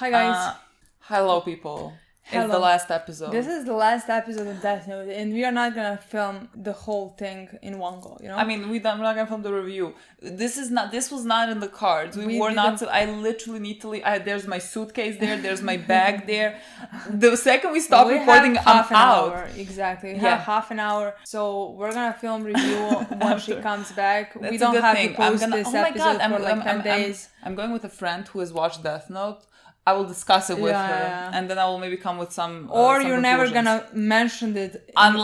Hi guys. Hello people. Hello. It's the last episode. This is the last episode of Death Note, and we are not gonna film the whole thing in one go, you know? I mean, we're not gonna film the review. This was not in the cards. We were not to, I literally need to leave. There's my suitcase there, there's my bag there. The second we stop recording, I'm out. Hour. Exactly. We have half an hour. So we're gonna film review once she comes back. We don't have to post this episode for like 10 days. I'm going with a friend who has watched Death Note. I will discuss it with her, and then I will maybe come with some. Or some you're never gonna mention it. Depends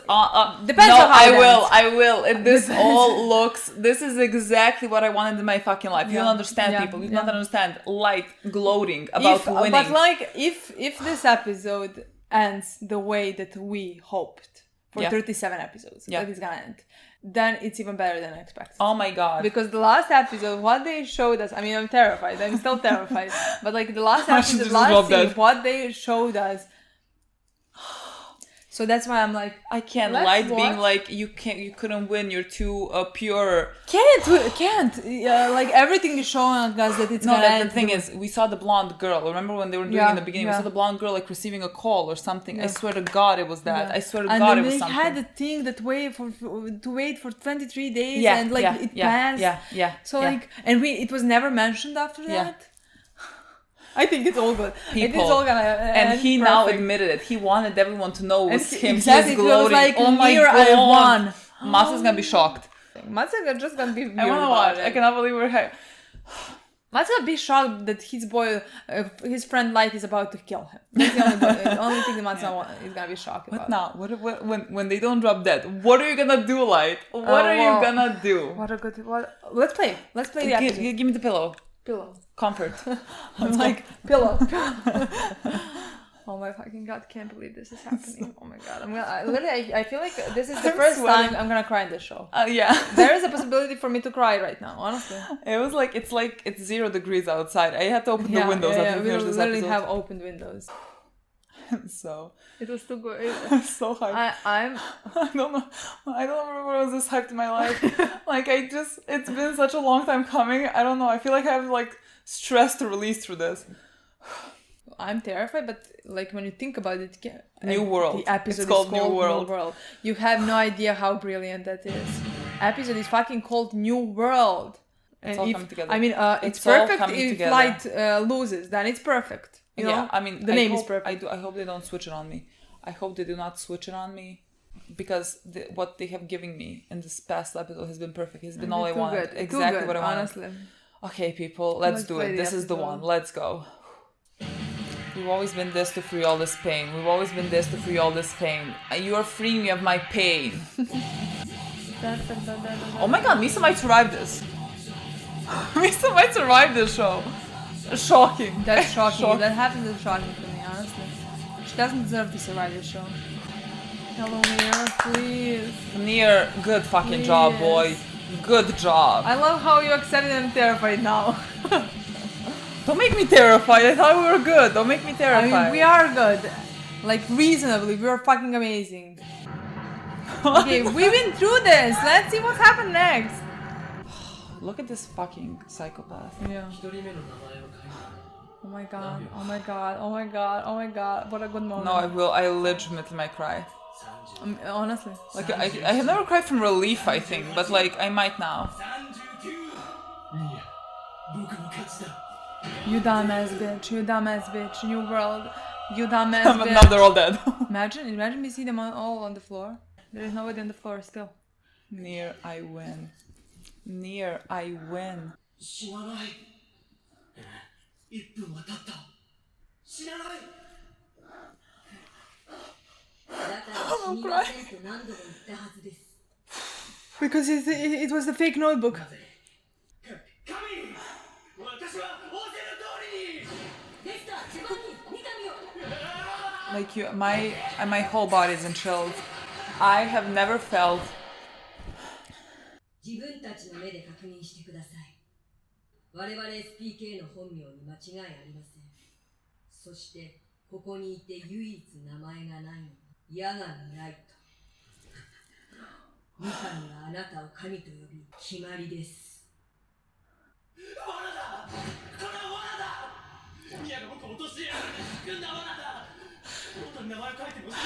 on how I will. This all looks. This is exactly what I wanted in my fucking life. You don't understand, people. You don't understand. Light, gloating about winning. But like, if this episode ends the way that we hoped for 37 episodes, like it's gonna end, then it's even better than I expected. Oh my god. Because the last episode, what they showed us, I mean, I'm terrified. I'm still terrified. But like the last episode, what they showed us. So that's why I'm like, I can't. Light being like, you couldn't win. You're too pure. Can't. Like everything is showing us that it's gonna end. The thing is, we saw the blonde girl. Remember when they were doing in the beginning? We saw the blonde girl like receiving a call or something. I swear to God, it was that. I swear to God, it was something. And they had a thing that wait for 23 days and like it passed. So like, and it was never mentioned after that. I think it's all good. People. It's all gonna and he perfect. Now admitted it. He wanted everyone to know it was him. Exactly. He was gloating. Like, oh my God. I won. Masa's gonna be shocked. Masa's just gonna be weird. I wanna watch. I cannot believe we're here. Masa's gonna be shocked that his friend Light is about to kill him. That's the only thing that Masa is gonna be shocked about. What now? What when they don't drop dead? What are you gonna do, Light? What are you gonna do? Let's play. Let's play the episode. Give me the pillow. Comfort. I'm like, pillow. Oh my fucking God, can't believe this is happening. Oh my God. I feel like this is the first time I'm gonna cry in this show. There is a possibility for me to cry right now, honestly. It's 0 degrees outside. I had to open the windows. We literally have opened windows. So it was too good. I'm so hyped. I don't know. I don't remember when I was this hyped in my life. Like it's been such a long time coming. I don't know. I feel like I have like stress to release through this. I'm terrified, but like when you think about it, New World. The episode it's called New World. You have no idea how brilliant that is. Episode is fucking called New World. It's all coming together. I mean, it's perfect if Light loses, then it's perfect. You know? I mean, the name is perfect. I hope they don't switch it on me. I hope they do not switch it on me, because what they have given me in this past episode has been perfect. It's been all I wanted. Good. Exactly what I wanted. Honestly. Okay, people, let's do it. This is the one. Let's go. We've always been this to free all this pain. We've always been this to free all this pain. You are freeing me of my pain. Oh my God, Misa might survive this. Misa might survive this show. Shocking. That's shocking. That happens is shocking to me, honestly. She doesn't deserve to survive this show. Hello, Nier, please. Nier, good fucking job, boy. Good job. I love how you accepted and terrified now. Don't make me terrified. I thought we were good. Don't make me terrified. I mean, we are good. Like, reasonably. We are fucking amazing. Okay, we've been through this. Let's see what's happened next. Look at this fucking psychopath. Yeah. Oh my God. Oh my God. Oh my God. Oh my God. What a good moment. No, I will. I legitimately might cry. Honestly. Like, I have never cried from relief, I think. But, like, I might now. You dumbass bitch. You dumbass bitch. New World. You dumbass bitch. Now they're all dead. Imagine we see them all on the floor. There is nobody on the floor still. Nier, I win. Nier, I win. I'm crying. Because it was the fake notebook. Like my whole body is in chills. I have never felt. 自分たちの目で確認してください。我々 SPK の本名に間違いありません。そしてここにいて唯一名前がないのは矢神ライト。ミカにはあなたを神と呼び決まりです。罠だ！これは罠だ！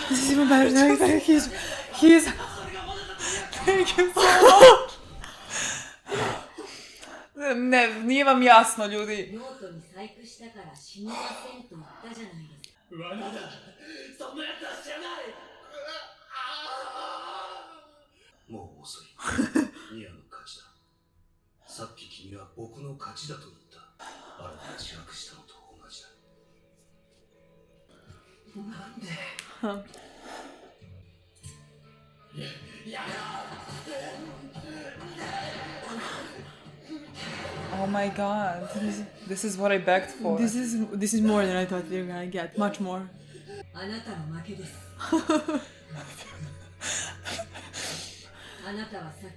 This is even better. He's thank you so much. Ne, nije vam jasno, ljudi. ノートに細工したから死にませんと言ったじゃないですか。罠だ。そんなやつは知らない。もう遅い。ニアの勝ちだ。さっき君は僕の勝ちだと言った。あれが自白したのと同じだ。なんで。やめろ。Oh my god. This is what I begged for. This is more than I thought we were gonna get. Much more. あなたの負けです。あなたはさっ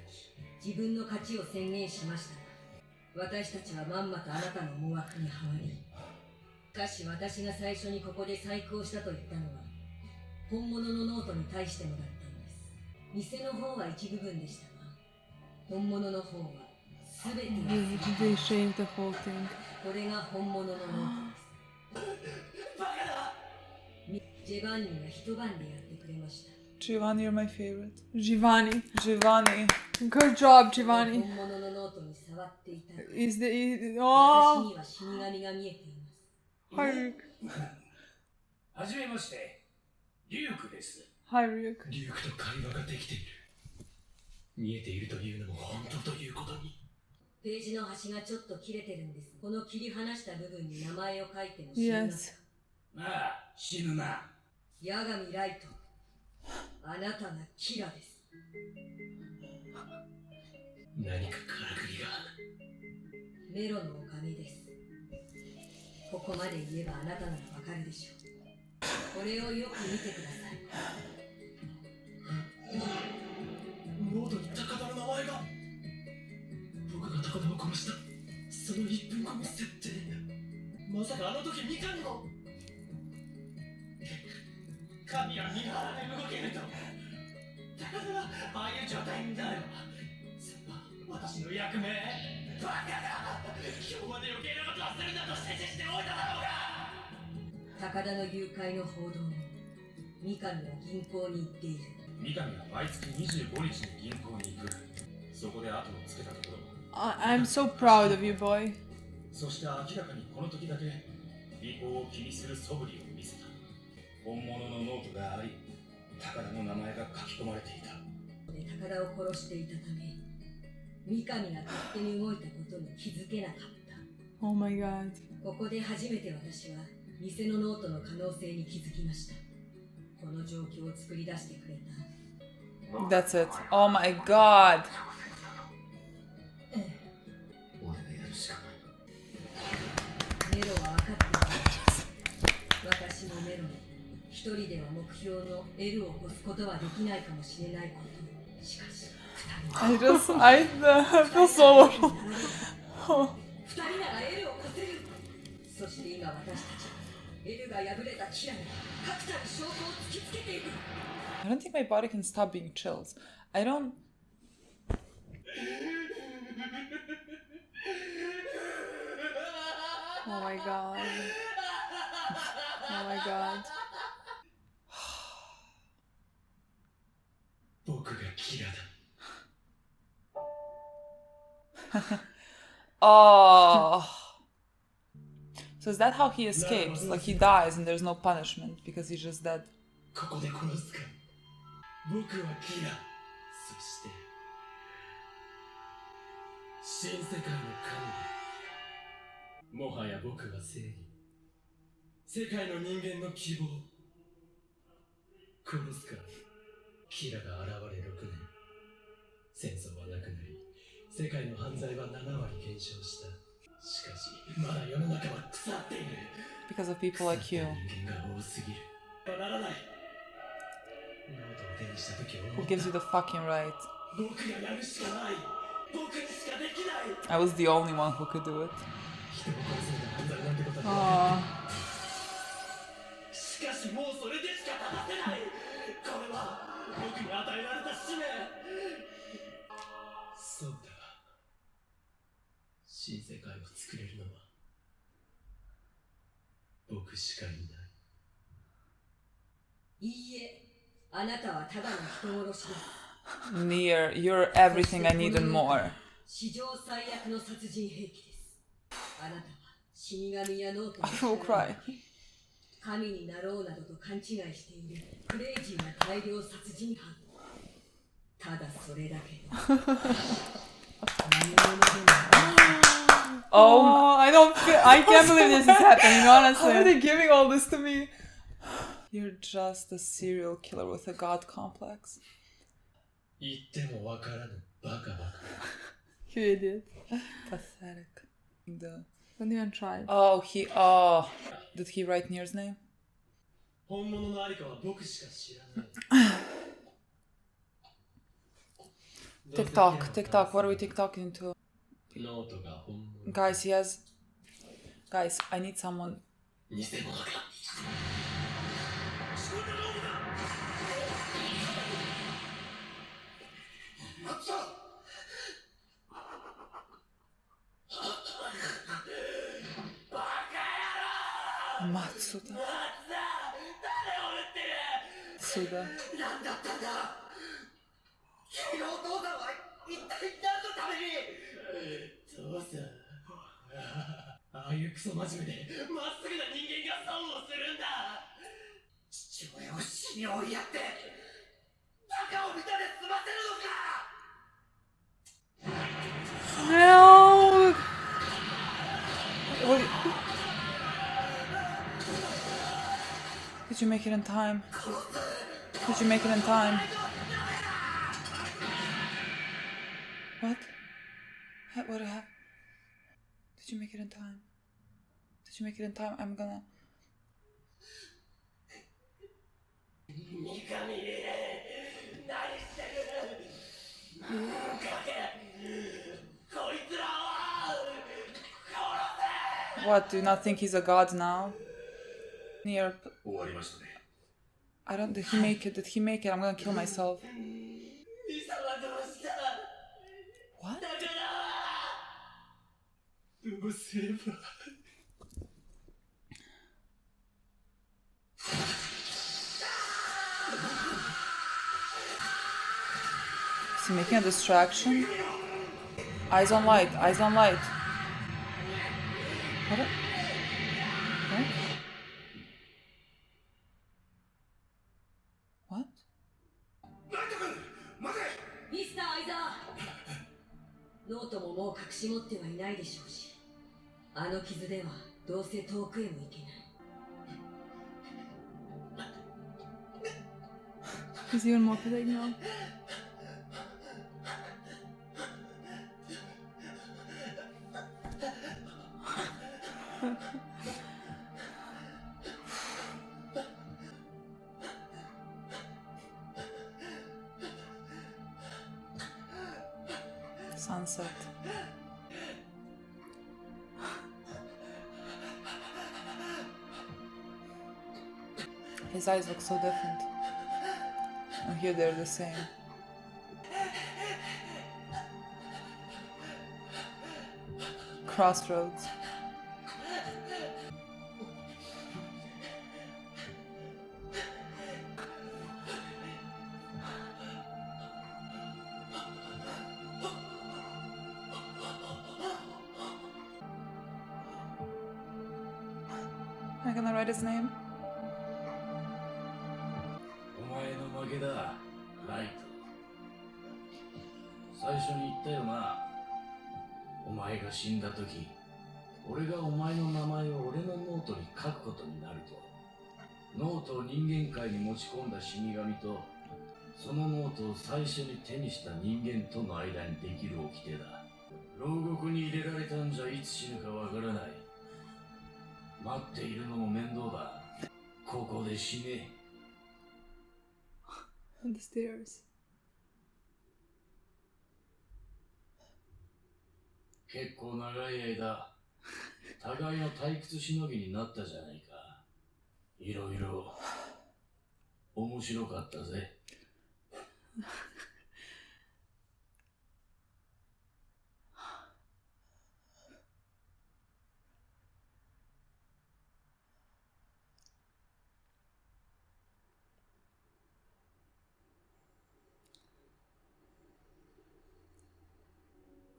き自分の勝ちを宣言しましたが、私たちはまんまとあなたの思惑にはまり、しかし私が最初にここで細工をしたと言ったのは本物のノートに対してもだったんです。偽の方は一部分でしたが、本物の方は全てが They changed the whole thing. これが本物のノートです。バカだ。ジェバンニが一晩でやってくれました。Giovanni, you're my favorite. Giovanni. Good job, Giovanni. 本物のノートに触っていた。Is the 私 oh には死神が見えています。Haryuk. はじめまして、リュウクです。Haryuk. リュウクと会話ができている。見えているというのも本当ということに。ページの端がちょっと切れてるんです。この切り離した部分に名前を書いても死ぬな。Yes. まあ、死ぬな。ヤガミライト、あなたがキラです。何かからくりが。メロのおかげです。ここまで言えばあなたならわかるでしょう。これをよく見てください。ノートに高田の名前が。僕が高田を殺した。その1分後の設定。まさかあの時ミカにも。神は見張らで動けると。高田がああいう状態になれば。それは私の役目。バカだ。今日まで余計なことはするなと指示しておいただろうが。高田の誘拐の報道も三上は銀行に行っている。三上は毎月25日に銀行に行く。そこで後をつけたところ。I'm so proud of you, boy. そして明らかにこの時だけ尾行を気にする素振りを見せた。本物のノートがあり、高田の名前が書き込まれていた。高田を殺していたため、三上が勝手に動いたことに気づけなかった。Oh my god. ここで初めて私は偽のノートの可能性に気づきました。この状況を作り出してくれた。That's it. Oh my god. 俺がやるしかない。メロは分かっていた。私のメロに一人では目標の L を越すことはできないかもしれないこと。しかし、I feel so 二人なら L を越せる。そして今私たち L が破れたキラに確たる証拠を突きつけている。I don't think my body can stop being chills. I don't. Oh my god. Oh my god. 僕がキラだ。Oh. So is that how he escapes? Like he dies and there's no punishment because he's just dead. ここで殺すか。僕はキラ。そして新世界の神。もはや僕は正義。世界の人間の希望。殺すか。キラが現れ6年。戦争はなくなり、世界の犯罪は7割減少した。しかし、まだ世の中は腐っている。 Because of people like you. 人間が多すぎる。ならない。ノートを手にした時は Who gives you the fucking right? 僕がやるしかない。僕にしかできない。 I was the only one who could do it. 人を殺すのが犯罪なんてことは Oh. しかしもうそれでしか立たせない。これは僕に与えられた使命。そうだ。新世界を作れるのは僕しかいない。いいえ、あなたはただの人殺しです。Near, you're everything I need and more. 史上最悪の殺人兵器です。あなたは死神やノート I will cry. 神になろうなどと勘違いしているクレイジーな大量殺人犯。ただそれだけ。Oh, I can't believe this is happening, honestly. How are they giving all this to me? You're just a serial killer with a god complex. 言ってもわからぬバカバカ。 You idiot. Pathetic. Don't even try. Did he write Nier's name? 本物のありかは僕しか知らない。 TikTok, what are we TikToking to? ノートが本物。 Guys, I need someone. 偽物か。 Matsuda. 何だったんだ。君のお父さんは一体何のために。父さん。ああいうクソ真面目でまっすぐな人間が損をするんだ。父親を死に追いやってバカを見たで済ませるのか。 No! Did you make it in time? Did you make it in time? What? What happened? Did you make it in time? Did you make it in time? I'm gonna... 三上、何してる。こいつらを殺せ。 What, do you not think he's a god now? Nier... 終わりましたね。 I don't... Did he make it? Did he make it? I'm gonna kill myself. ミサはどうした。 What? だからどうすれば。 Is he making a distraction? Eyes on light, eyes on light. What? What? What? ミスターアイザー。ノートももう隠し持ってはいないでしょうし、あの傷ではどうせ遠くへも行けない。 He's even more pathetic now. Sunset. His eyes look so different. And here they're the same. Crossroads. Am I gonna write his name? お前の負けだ、ライト。最初に言ったよな。お前が死んだ時、俺がお前の名前を俺のノートに書くことになると。ノートを人間界に持ち込んだ死神と、そのノートを最初に手にした人間との間にできる掟だ。牢獄に入れられたんじゃいつ死ぬかわからない。待っているのも面倒だ。ここで死ね。 On the stairs. 結構長い間、互いの退屈しのぎになったじゃないか。いろいろ面白かったぜ。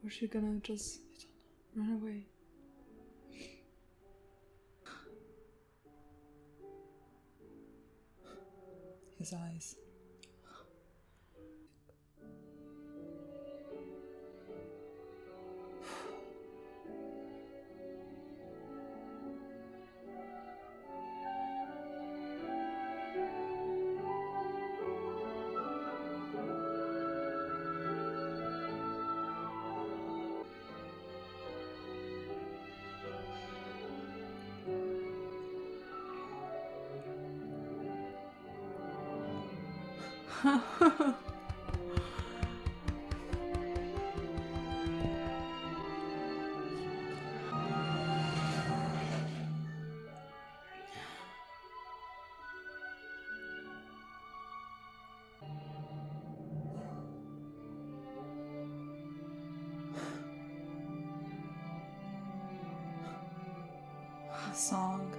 Or is she gonna just run away? His eyes. Song.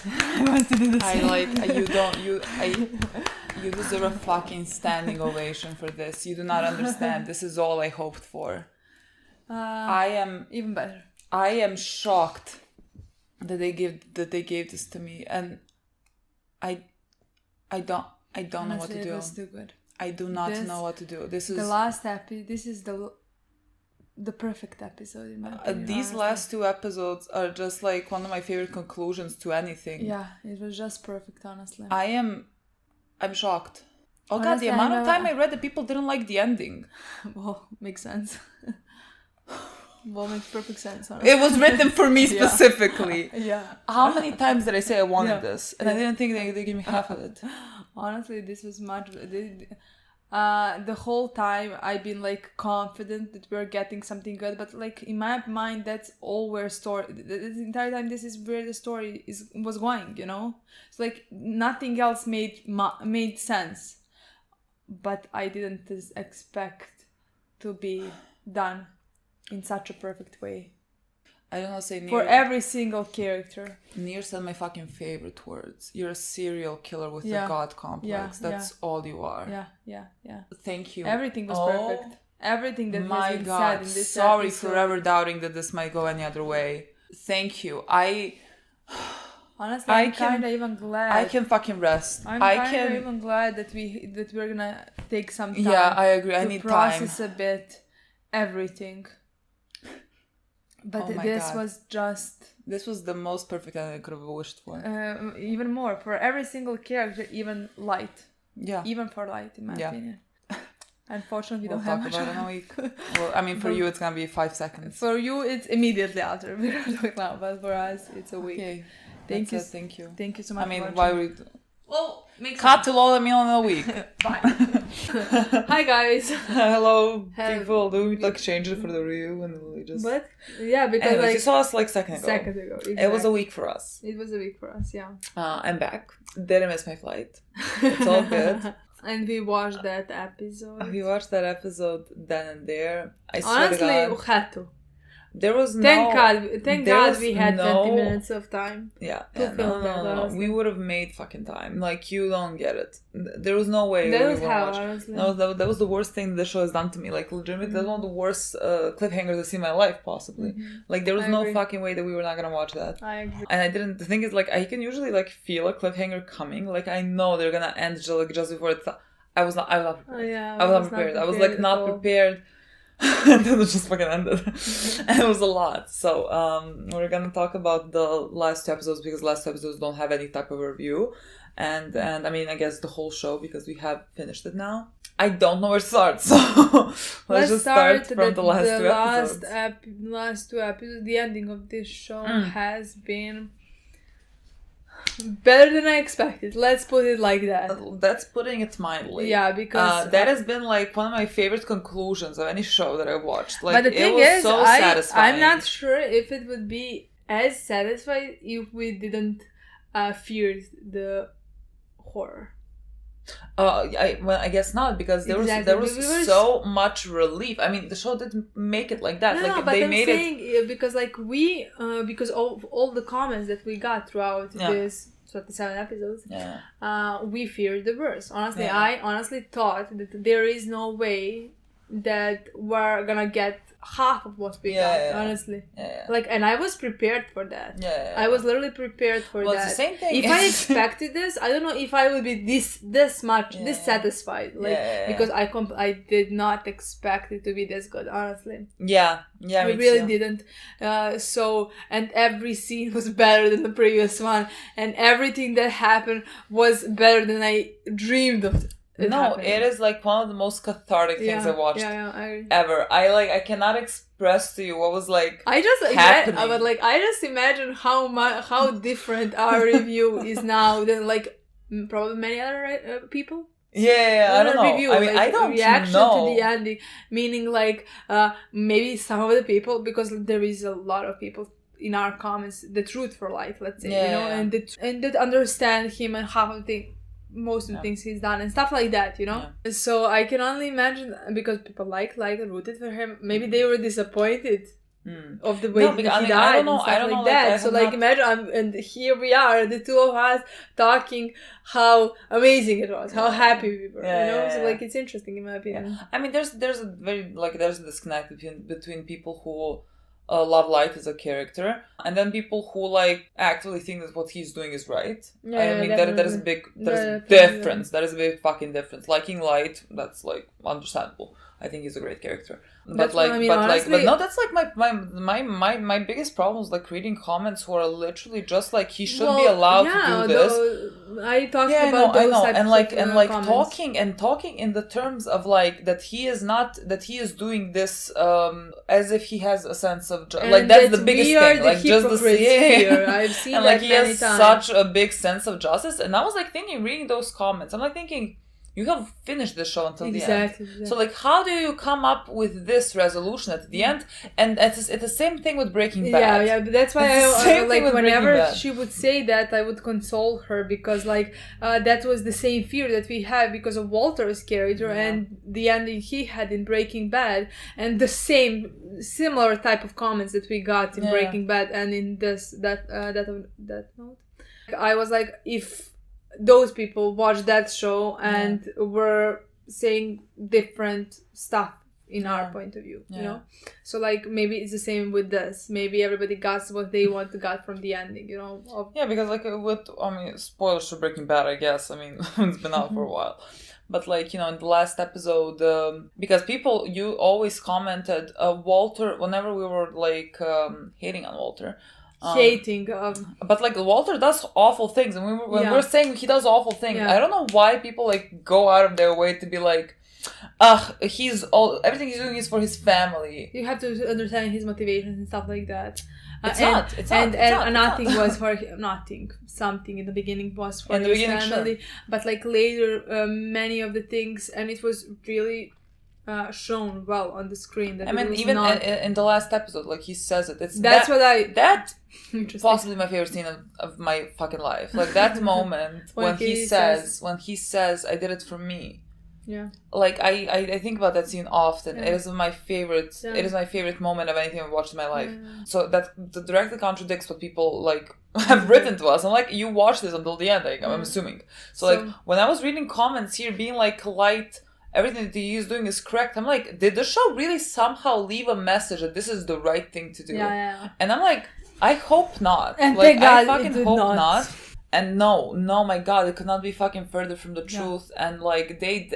I want to do the same. You deserve a fucking standing ovation for this. You do not understand. This is all I hoped for. I am even better. I am shocked that they gave this to me, and I don't Honestly, know what to do. It was too good. I do not know what to do. This is the last episode. This is the perfect episode in my opinion. These last two episodes are just like one of my favorite conclusions to anything. Yeah, it was just perfect, honestly. I'm shocked. Oh honestly, god, the amount of time I read that people didn't like the ending. Well, makes sense. Well, makes perfect sense, honestly. It was written for me specifically. Yeah. How many times did I say I wanted this? And I didn't think they gave me half of it. Honestly, this was much... the whole time I've been like confident that we're getting something good, but like in my mind that's all where story the entire time this is where the story was going, you know. It's like nothing else made sense, but I didn't expect to be done in such a perfect way. I don't know, say Nir, for every single character. Nir said my fucking favorite words. You're a serial killer with a god complex. That's all you are. Yeah. Thank you. Everything was perfect. Everything that has been said in this Sorry episode. for ever doubting that this might go any other way. Thank you. Honestly, I'm kind of even glad. I can fucking rest. I'm kind of even glad that we're gonna take some time. Yeah, I agree. I need time to process a bit everything. But this was the most perfect thing I could have wished for. Even more for every single character, even Light. Yeah. Even for Light, in my opinion. Unfortunately, we don't talk have about it in a week. Well, I mean, for you, it's gonna be 5 seconds. For you, it's immediately after we're talking about, but for us, it's a week. Okay. Thank you. Thank you so much. I mean, why we? Well, cut to Lola meal in a week. Bye. Hi guys. Hello, people. Do we like change it for the review and we just? What? Yeah, because anyways, you saw us like seconds ago. Exactly. It was a week for us. It was a week for us. Yeah. I'm back. Didn't miss my flight. It's all good. And we watched that episode. We watched that episode then and there. I swear honestly, to God, we had to. There was no... Thank God we had 20 minutes of time. Yeah. No. We would have made fucking time. Like, you don't get it. There was no way. That was how, honestly. No, that was the worst thing the show has done to me. Like, legitimately, that's one of the worst cliffhangers I've seen in my life, possibly. Mm-hmm. Like, there was no fucking way that we were not gonna watch that. I agree. And I didn't... The thing is, like, I can usually, like, feel a cliffhanger coming. Like, I know they're gonna end just before it's... I was not prepared. Oh, yeah, I was not prepared. I was, like, not prepared. And then it just fucking ended. And it was a lot. So we're gonna talk about the last two episodes because last two episodes don't have any type of review. And I mean, I guess the whole show because we have finished it now. I don't know where to start, so let's just start from the last two episodes. Last two episodes, the ending of this show has been better than I expected. Let's put it like that. That's putting it mildly. Yeah, because that has been like one of my favorite conclusions of any show that I've watched. Like, but the thing it was is, so satisfying. I'm not sure if it would be as satisfying if we didn't fear the horror. I guess not, because there was so much relief. I mean, the show didn't make it like that. No, like but they I'm made saying, it because like because of all the comments that we got throughout this 27 episodes, we feared the worst. Honestly, I honestly thought that there is no way that we're gonna get half of what we got, honestly. Like, and I was prepared for that. I was literally prepared for that. It's the same thing. If I expected this, I don't know if I would be this much dissatisfied. Like, because I did not expect it to be this good, honestly. I really didn't. So, and every scene was better than the previous one, and everything that happened was better than I dreamed of. It is like one of the most cathartic things I watched ever. I cannot express to you what was like happening. I just imagine how different our review is now than like probably many other people. I don't know. Review, I mean, I don't reaction know. to the ending, meaning like maybe some of the people, because there is a lot of people in our comments, the truth for life, let's say, and that understand him and half of the most of the things he's done and stuff like that, so I can only imagine, because people rooted for him, maybe they were disappointed of the way that he died and stuff like that. So imagine, and here we are, the two of us talking how amazing it was, how happy we were, so it's interesting in my opinion. I mean, there's a very there's a disconnect between people who love Light as a character, and then people who actually think that what he's doing is right. I mean, there is a big difference. There is a big fucking difference. Liking Light, that's understandable. I think he's a great character. But no, that's my biggest problem is reading comments who are literally just he should be allowed to do this. I talked about those types and talking in the terms of that he is doing this as if he has a sense of that's the biggest thing. Just the here. I've seen and that he many has times. Such a big sense of justice, and I was thinking, reading those comments, I'm thinking, you have finished the show until the end. Exactly. So how do you come up with this resolution at the end? And it's the same thing with Breaking Bad. Yeah, but that's why whenever she would say that, I would console her, because that was the same fear that we had because of Walter's character and the ending he had in Breaking Bad, and the similar type of comments that we got in Breaking Bad and in that note. I was if those people watched that show and were saying different stuff in our point of view, so maybe it's the same with this. Maybe everybody got what they want to get from the ending, because spoilers for Breaking Bad, I guess. I mean, it's been out for a while. But in the last episode, because you always commented Walter, whenever we were hating on Walter, but Walter does awful things, and we're saying he does awful things. I don't know why people go out of their way to be everything he's doing is for his family. You have to understand his motivations and stuff like that. Nothing was for him. Something in the beginning was for his family, sure. But later, many of the things, and it was really shown well on the screen. That even in the last episode, he says it. That's possibly my favorite scene of my fucking life. That moment when he says, "I did it for me." Yeah. I think about that scene often. It is my favorite. It is my favorite moment of anything I've watched in my life. So that directly contradicts what people have written to us. I'm you watched this until the end. I'm assuming. So when I was reading comments here, being Light, everything that he is doing is correct. I'm did the show really somehow leave a message that this is the right thing to do? Yeah. And I'm I hope not. And thank God I fucking it did hope not. And no, my God, it could not be fucking further from the truth. And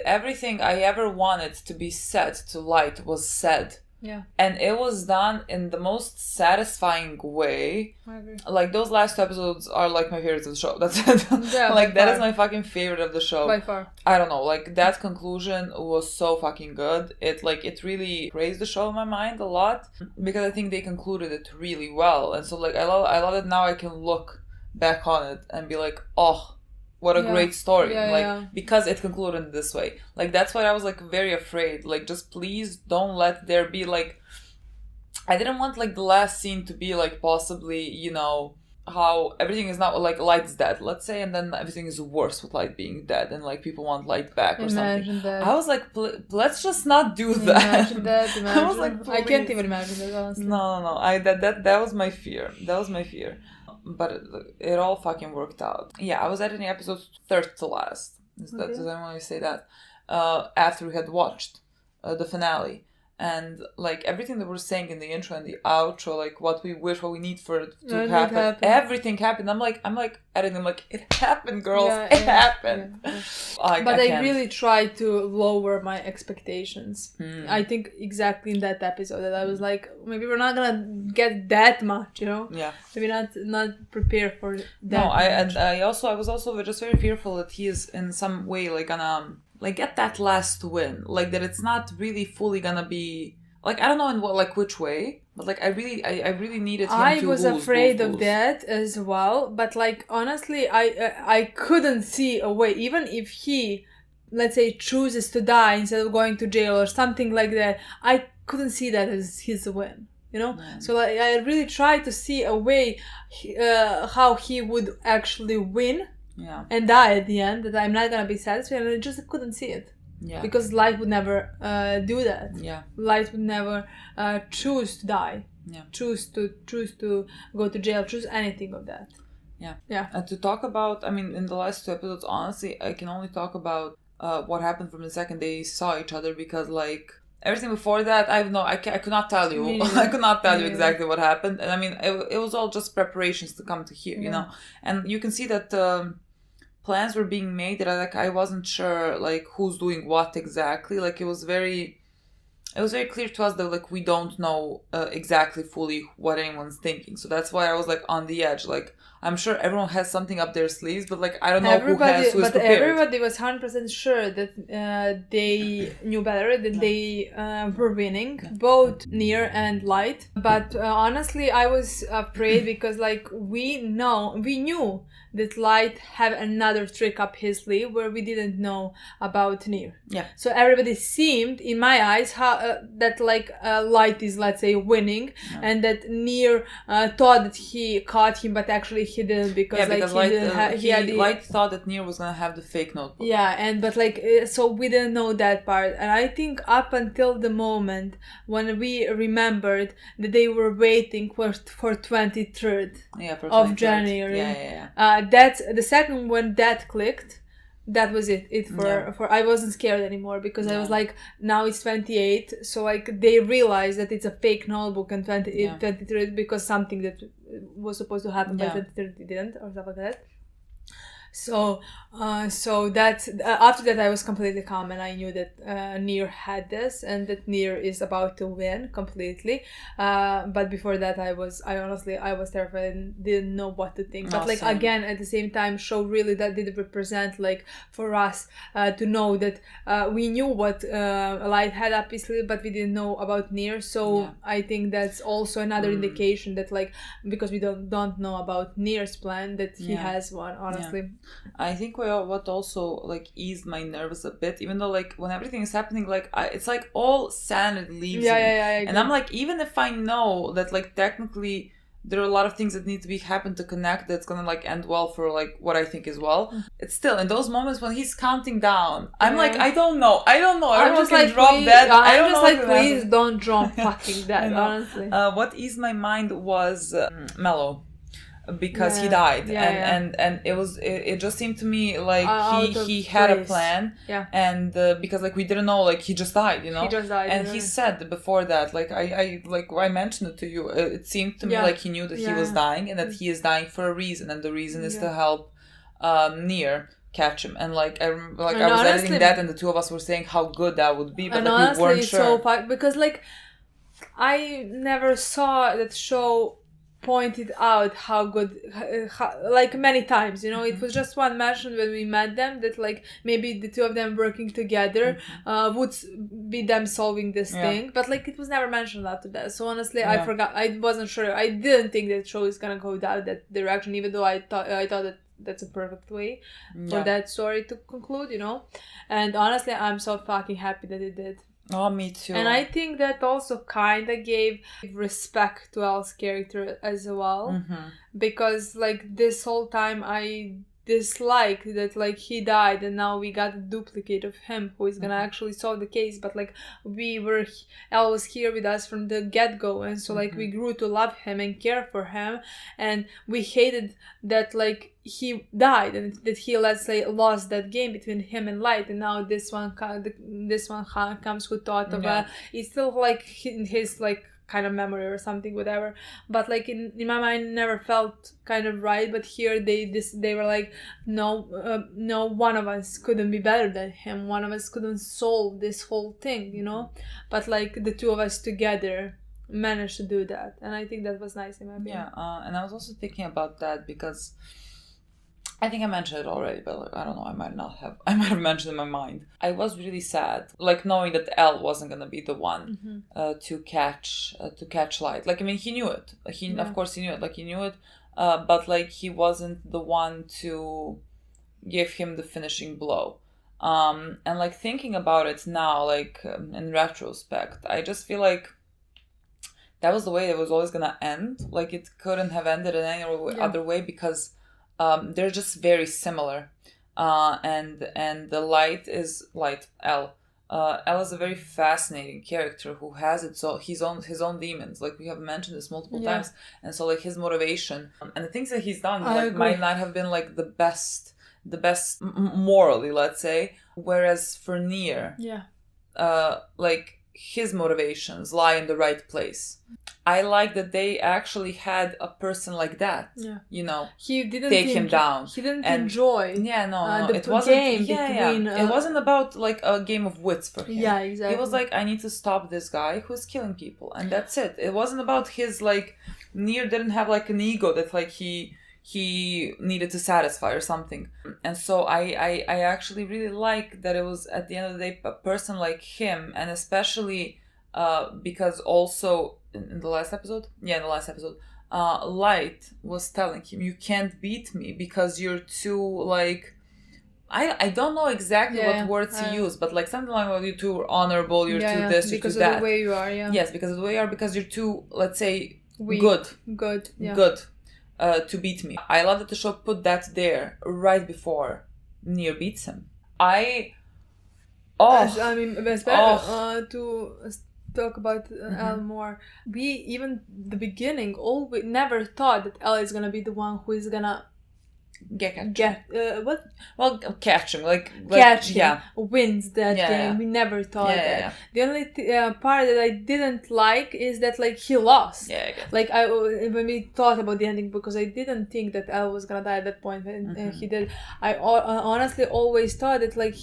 everything I ever wanted to be said to Light was said. Yeah. And it was done in the most satisfying way. I agree. Those last two episodes are my favorites of the show. That's it. Yeah, that is my fucking favorite of the show. By far. I don't know. That conclusion was so fucking good. It it really raised the show in my mind a lot, because I think they concluded it really well. And so I love it now. I can look back on it and be oh, what a great story. Because it concluded this way. That's why I was very afraid. Just please don't let there be I didn't want the last scene to be possibly, how everything is not like Light's dead, let's say, and then everything is worse with Light being dead, and like people want Light back or something. That. I was like, let's just not do that. Imagine that. Imagine. I was like, I can't even imagine that, honestly. No. That was my fear. But it all fucking worked out. Yeah, I was editing episodes third to last. Does anyone say that? After we had watched the finale. And like everything that we're saying in the intro and the outro, like what we wish, what we need for it to happen, everything happened. I'm like editing. I'm like, it happened, girls. It happened. Yeah. But I really tried to lower my expectations. I think exactly in that episode that I was like, maybe we're not gonna get that much, you know? Yeah. Maybe not prepared for that. No, I was also just very fearful that he is in some way like gonna. Like, get that last win. Like, that it's not really fully gonna be... Like, I don't know in what, like, which way. But, like, I really needed him to lose. I was afraid of that as well. But, like, honestly, I couldn't see a way. Even if he, let's say, chooses to die instead of going to jail or something like that, I couldn't see that as his win. You know? Yeah. So, like, I really tried to see a way how he would actually win. Yeah. And die at the end, that I'm not gonna be satisfied, and I just couldn't see it. Yeah. Because Light would never do that. Yeah. Light would never choose to die. Yeah. Choose to go to jail. Choose anything of that. Yeah. Yeah. And to talk about, I mean, in the last 2 episodes, honestly, I can only talk about what happened from the second they saw each other, because like everything before that, I could not tell you. Yeah. I could not tell you exactly what happened. And I mean, it was all just preparations to come to here, you know. And you can see that plans were being made that I wasn't sure like who's doing what exactly. Like it was very clear to us that like we don't know exactly fully what anyone's thinking. So that's why I was like on the edge. Like I'm sure everyone has something up their sleeves, but like I don't know who is prepared. Everybody was 100% sure that they knew better, that they were winning, both Near and Light. But honestly, I was afraid because like we knew that Light had another trick up his sleeve where we didn't know about Near. Yeah. So everybody seemed, in my eyes, that like Light is, let's say, winning, and that Near thought that he caught him, but actually he didn't, because Light thought that Near was gonna have the fake notebook. Yeah, but like so we didn't know that part, and I think up until the moment when we remembered that they were waiting for 23rd of January. Yeah. That's the second when that clicked. That was it for I wasn't scared anymore, because I was like, now it's 28, so like they realized that it's a fake notebook, and 23 because something that was supposed to happen by 23 didn't, or stuff like that. So that's after that I was completely calm, and I knew that Near had this, and that Near is about to win completely. But before that I was terrified and didn't know what to think. But like again, at the same time, show really that did represent like for us to know that we knew what Light had up his sleeve, but we didn't know about Near. So I think that's also another indication that like, because we don't know about Near's plan, that he has one, honestly. I think what also like eased my nerves a bit, even though like when everything is happening, like it's like all sanity leaves me. And I'm like, even if I know that like technically there are a lot of things that need to happen to connect, that's gonna like end well for like what I think is well, it's still in those moments when he's counting down, I'm like, I don't know. I'm just like, drop that. I'm just like, please don't drop fucking that. Honestly, what eased my mind was Mello. Because he died, and it just seemed to me like he had a plan, and because like we didn't know, like he just died, you know. And he said before that, like I mentioned it to you, it seemed to me like he knew that he was dying, and that he is dying for a reason, and the reason is to help Near catch him. And like I was editing that, and the two of us were saying how good that would be, but like, we weren't sure. Because like I never saw that show pointed out how good, like many times, you know. It was just one mention when we met them, that like maybe the two of them working together would be them solving this thing, but like it was never mentioned after that. So honestly, I forgot. I wasn't sure. I didn't think that show is gonna go down that direction, even though I thought that that's a perfect way for that story to conclude, you know. And honestly, I'm so fucking happy that it did. Oh, me too. And I think that also kind of gave respect to Elle's character as well. Because, like, this whole time I dislike that, like, he died and now we got a duplicate of him who is gonna actually solve the case, but like Elle was here with us from the get-go, and so like we grew to love him and care for him, and we hated that like he died and that he, let's say, lost that game between him and Light, and now this one comes who thought of it's still like his like kind of memory or something, whatever, but like in my mind never felt kind of right. But here they were like, no, one of us couldn't be better than him, one of us couldn't solve this whole thing, you know, but like the two of us together managed to do that, and I think that was nice in my opinion. And I was also thinking about that because I think I mentioned it already, but like, I don't know, I might have mentioned it in my mind. I was really sad, like knowing that Elle wasn't gonna be the one to catch Light. Like, I mean, he knew it. Of course he knew it. Like, he knew it, but like he wasn't the one to give him the finishing blow. And like thinking about it now, like in retrospect, I just feel like that was the way it was always gonna end. Like, it couldn't have ended in any other way because they're just very similar, and the Light, Elle. Elle is a very fascinating character who has his own demons. Like, we have mentioned this multiple times, and so like his motivation and the things that he's done might not have been like the best morally, let's say. Whereas for Nier, like his motivations lie in the right place. I like that they actually had a person like that. You know, he didn't take him down. He didn't enjoy. It wasn't. It wasn't about like a game of wits for him. Yeah, exactly. It was like, I need to stop this guy who's killing people, and that's it. It wasn't about his like. Nier didn't have like an ego that like he needed to satisfy or something. And so I actually really like that it was at the end of the day a person like him, and especially because also in the last episode, Light was telling him, you can't beat me because you're too like, I don't know exactly what words he used, but like something like, well, you're too honorable, you're too this, you're too that. Because of the way you are, Yes, because of the way you are, because you're too, let's say, weak. Good. To beat me. I love that the show put that there right before Nier beats him. I mean, it's better to talk about Elle more. We, even the beginning, we never thought that Elle is gonna be the one who is gonna catch him, wins that game. We never thought that. The only part that I didn't like is that like he lost. Like when we thought about the ending, because I didn't think that Elle was gonna die at that point, and he did. I honestly always thought that like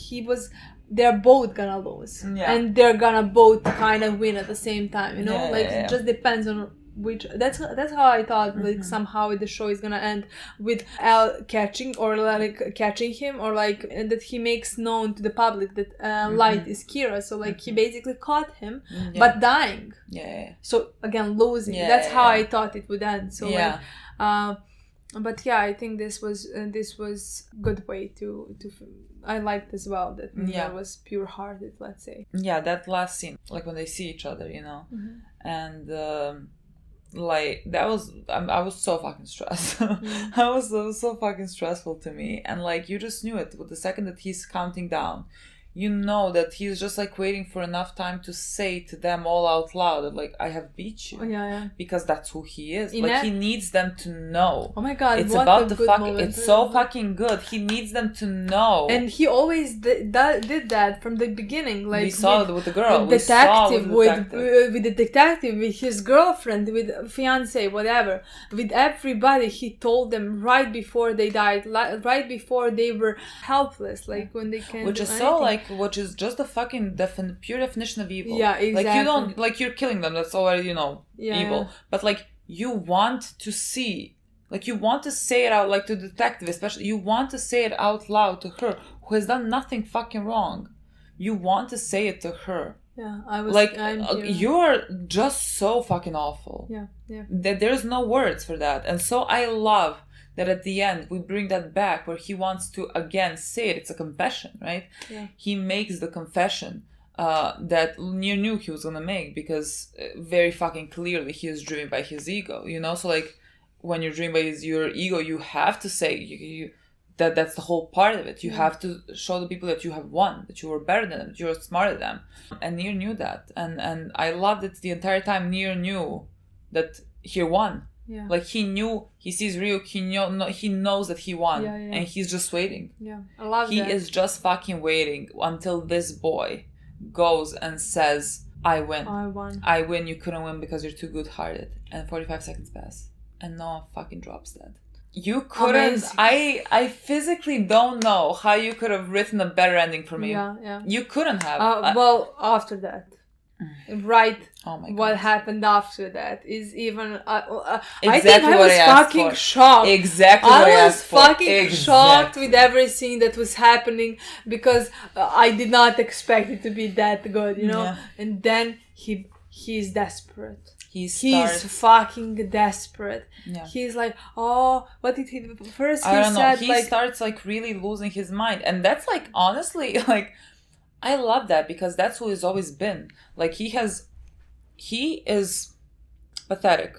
they're both gonna lose, and they're gonna both kind of win at the same time, you know. It just depends on which. That's how I thought. Like somehow the show is gonna end with Elle catching him, or like that he makes known to the public that Light is Kira. So like he basically caught him, but dying. So again losing. That's how I thought it would end. So but I think this was good way to I liked as well that Nier was pure-hearted, let's say. That last scene, like when they see each other, you know, and like that was, I was so fucking stressed. It was so fucking stressful to me, and like you just knew it with the second that he's counting down. You know that he's just like waiting for enough time to say to them all out loud that like, I have beat you. Because that's who he is. He needs them to know. Oh my god, it's about the fucking. It's so fucking good. He needs them to know. And he always did that from the beginning. Like we saw it with the girl. With the detective, with his girlfriend, with fiance, whatever, with everybody. He told them right before they died, right before they were helpless, like when they can't. Which is so like. Which is just the fucking pure definition of evil. Exactly. Like you don't, like you're killing them, that's already, you know, evil. But like you want to see, like you want to say it out, like to the detective especially, you want to say it out loud to her who has done nothing fucking wrong. You want to say it to her. You're just so fucking awful. That there's no words for that. And so I love that at the end we bring that back where he wants to again say it. It's a confession, right? He makes the confession that Nier knew he was gonna make, because very fucking clearly he is driven by his ego, you know? So like when you're driven by your ego, you have to say that's the whole part of it. You have to show the people that you have won, that you were better than them, that you're smarter than them. And Nier knew that. And I loved it the entire time. Nier knew that he won. Yeah. Like he knew, he sees Ryuk, he knows that he won. And he's just waiting. Yeah, I love that. He is just fucking waiting until this boy goes and says, I win. I win, you couldn't win because you're too good-hearted. And 45 seconds pass. And no one fucking drops that. You couldn't. I physically don't know how you could have written a better ending for me. Yeah. You couldn't have. Well, after that, right? Oh my God. What happened after that is even. Exactly I think I was fucking shocked. Exactly what I asked for. I was fucking shocked with everything that was happening, because I did not expect it to be that good, you know. And then he's desperate. He's fucking desperate. Yeah. He's like, oh, what did he... First he said, he starts like really losing his mind. And that's like, honestly, like, I love that, because that's who he's always been. Like, he is pathetic,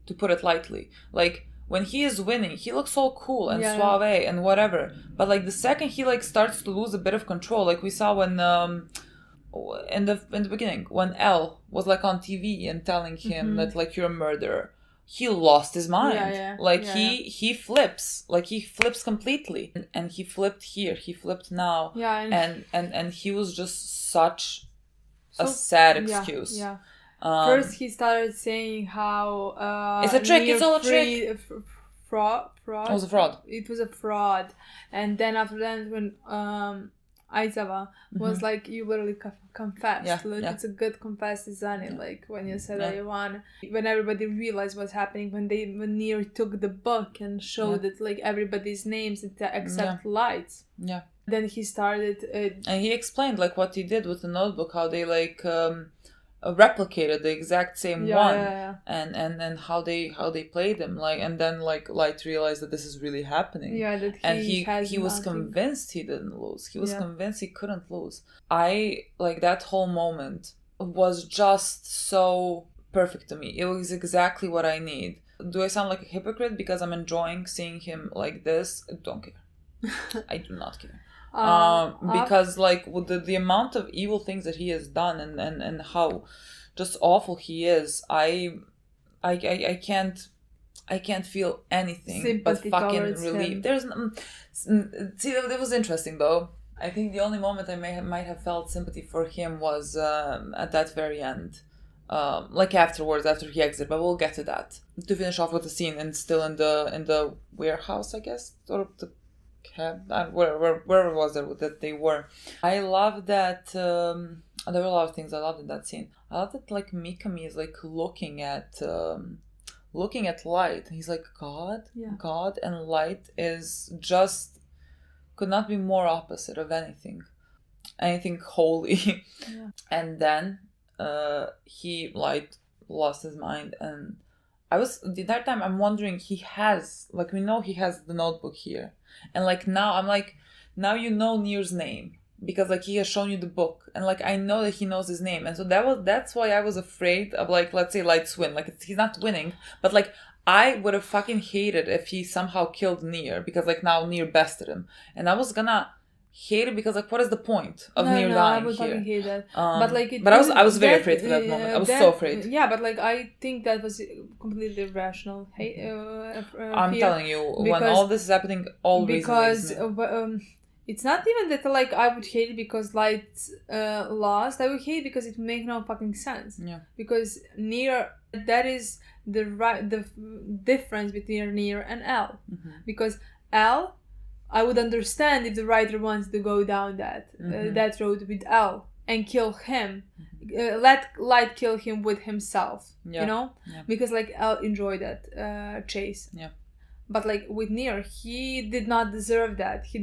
to put it lightly. Like, when he is winning, he looks so cool and suave and whatever. But like the second he like starts to lose a bit of control, like we saw when... in the beginning, when L was like on TV and telling him that like you're a murderer, he lost his mind. He flips, like he flips completely, and he flipped here, he flipped now, and he was just such a sad excuse. First he started saying how it's a trick, it's all a trick. Fraud. It was a fraud. It was a fraud, and then after that when Aizawa was like, you literally confessed. It's a good confess, isn't it? Like when you said that you won, when everybody realized what's happening, when Nier took the book and showed it like everybody's names except Light's. Yeah. Then he started and he explained like what he did with the notebook, how they like replicated the exact same and how they played him, like, and then like Light realized that this is really happening, that he was convinced he didn't lose. He was convinced he couldn't lose. I like that whole moment was just so perfect to me. It was exactly what I need. Do I sound like a hypocrite because I'm enjoying seeing him like this? I don't care. I do not care. Because like with the amount of evil things that he has done and how just awful he is, I can't feel anything sympathy but fucking him. relief. There's see, it was interesting though. I think the only moment I might have felt sympathy for him was at that very end, like afterwards, after he exited. But we'll get to that to finish off with the scene, and still in the warehouse, I guess, or the wherever was it that they were. I love that there were a lot of things I loved in that scene. I love that like Mikami is like looking at Light. He's like, God, and Light is just could not be more opposite of anything holy. And then Light lost his mind, and I was the entire time I'm wondering, we know he has the notebook here. And like now I'm like, now you know Nier's name because like he has shown you the book, and like I know that he knows his name, and so that's why I was afraid of like, let's say Light's win, like he's not winning, but like I would have fucking hated if he somehow killed Nier, because like now Nier bested him, and I was gonna hate it because like what is the point of Nier dying I would here? Fucking hate that. But like I was very afraid for that moment. I was so afraid. Yeah, but like I think that was completely irrational. I'm telling you, when all this is happening, all because it's not even that like I would hate it because Light lost. I would hate it because it makes no fucking sense. Yeah. Because Nier, that is the difference between Nier and L. Mm-hmm. Because L, I would understand if the writer wants to go down that road with L and kill him. Let Light kill him with himself, you know? Yeah. Because like L enjoyed that chase. Yeah. But like with Nier, he did not deserve that. He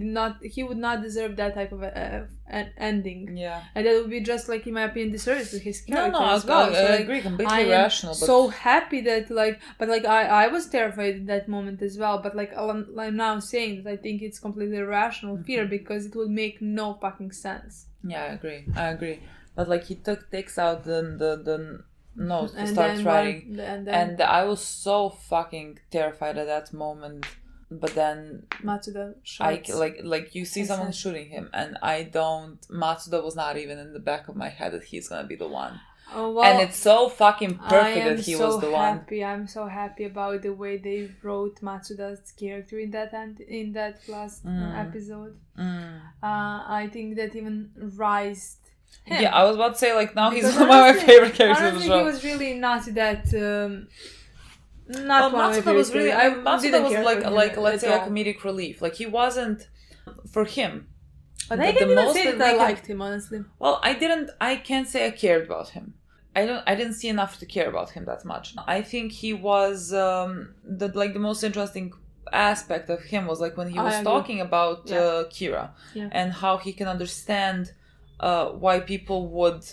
would not deserve that type of an ending. Yeah. And that would be just like, in my opinion, disservice to his character as well. I agree, completely rational. But so happy that like, but like I was terrified in that moment as well. But like I'm now saying that I think it's completely irrational fear because it would make no fucking sense. Yeah, I agree. but like he takes out the note to start writing, and I was so fucking terrified at that moment. But then Matsuda shoots. Like you see someone shooting him, and Matsuda was not even in the back of my head that he's gonna be the one. Oh, well, and it's so fucking perfect that he was the one. I'm so happy about the way they wrote Matsuda's character in that last episode. I think that even raised him. Yeah, I was about to say, like, now he's one of my favorite characters in the show. He was really not that. Not one of my Matsuda was really. Matsuda was like let's say a all. comedic relief. Like he wasn't for him. But I can't even say that I liked him, honestly. Well, I can't say I cared about him. I didn't see enough to care about him that much. I think he was the most interesting aspect of him was like when he was talking about Kira and how he can understand why people would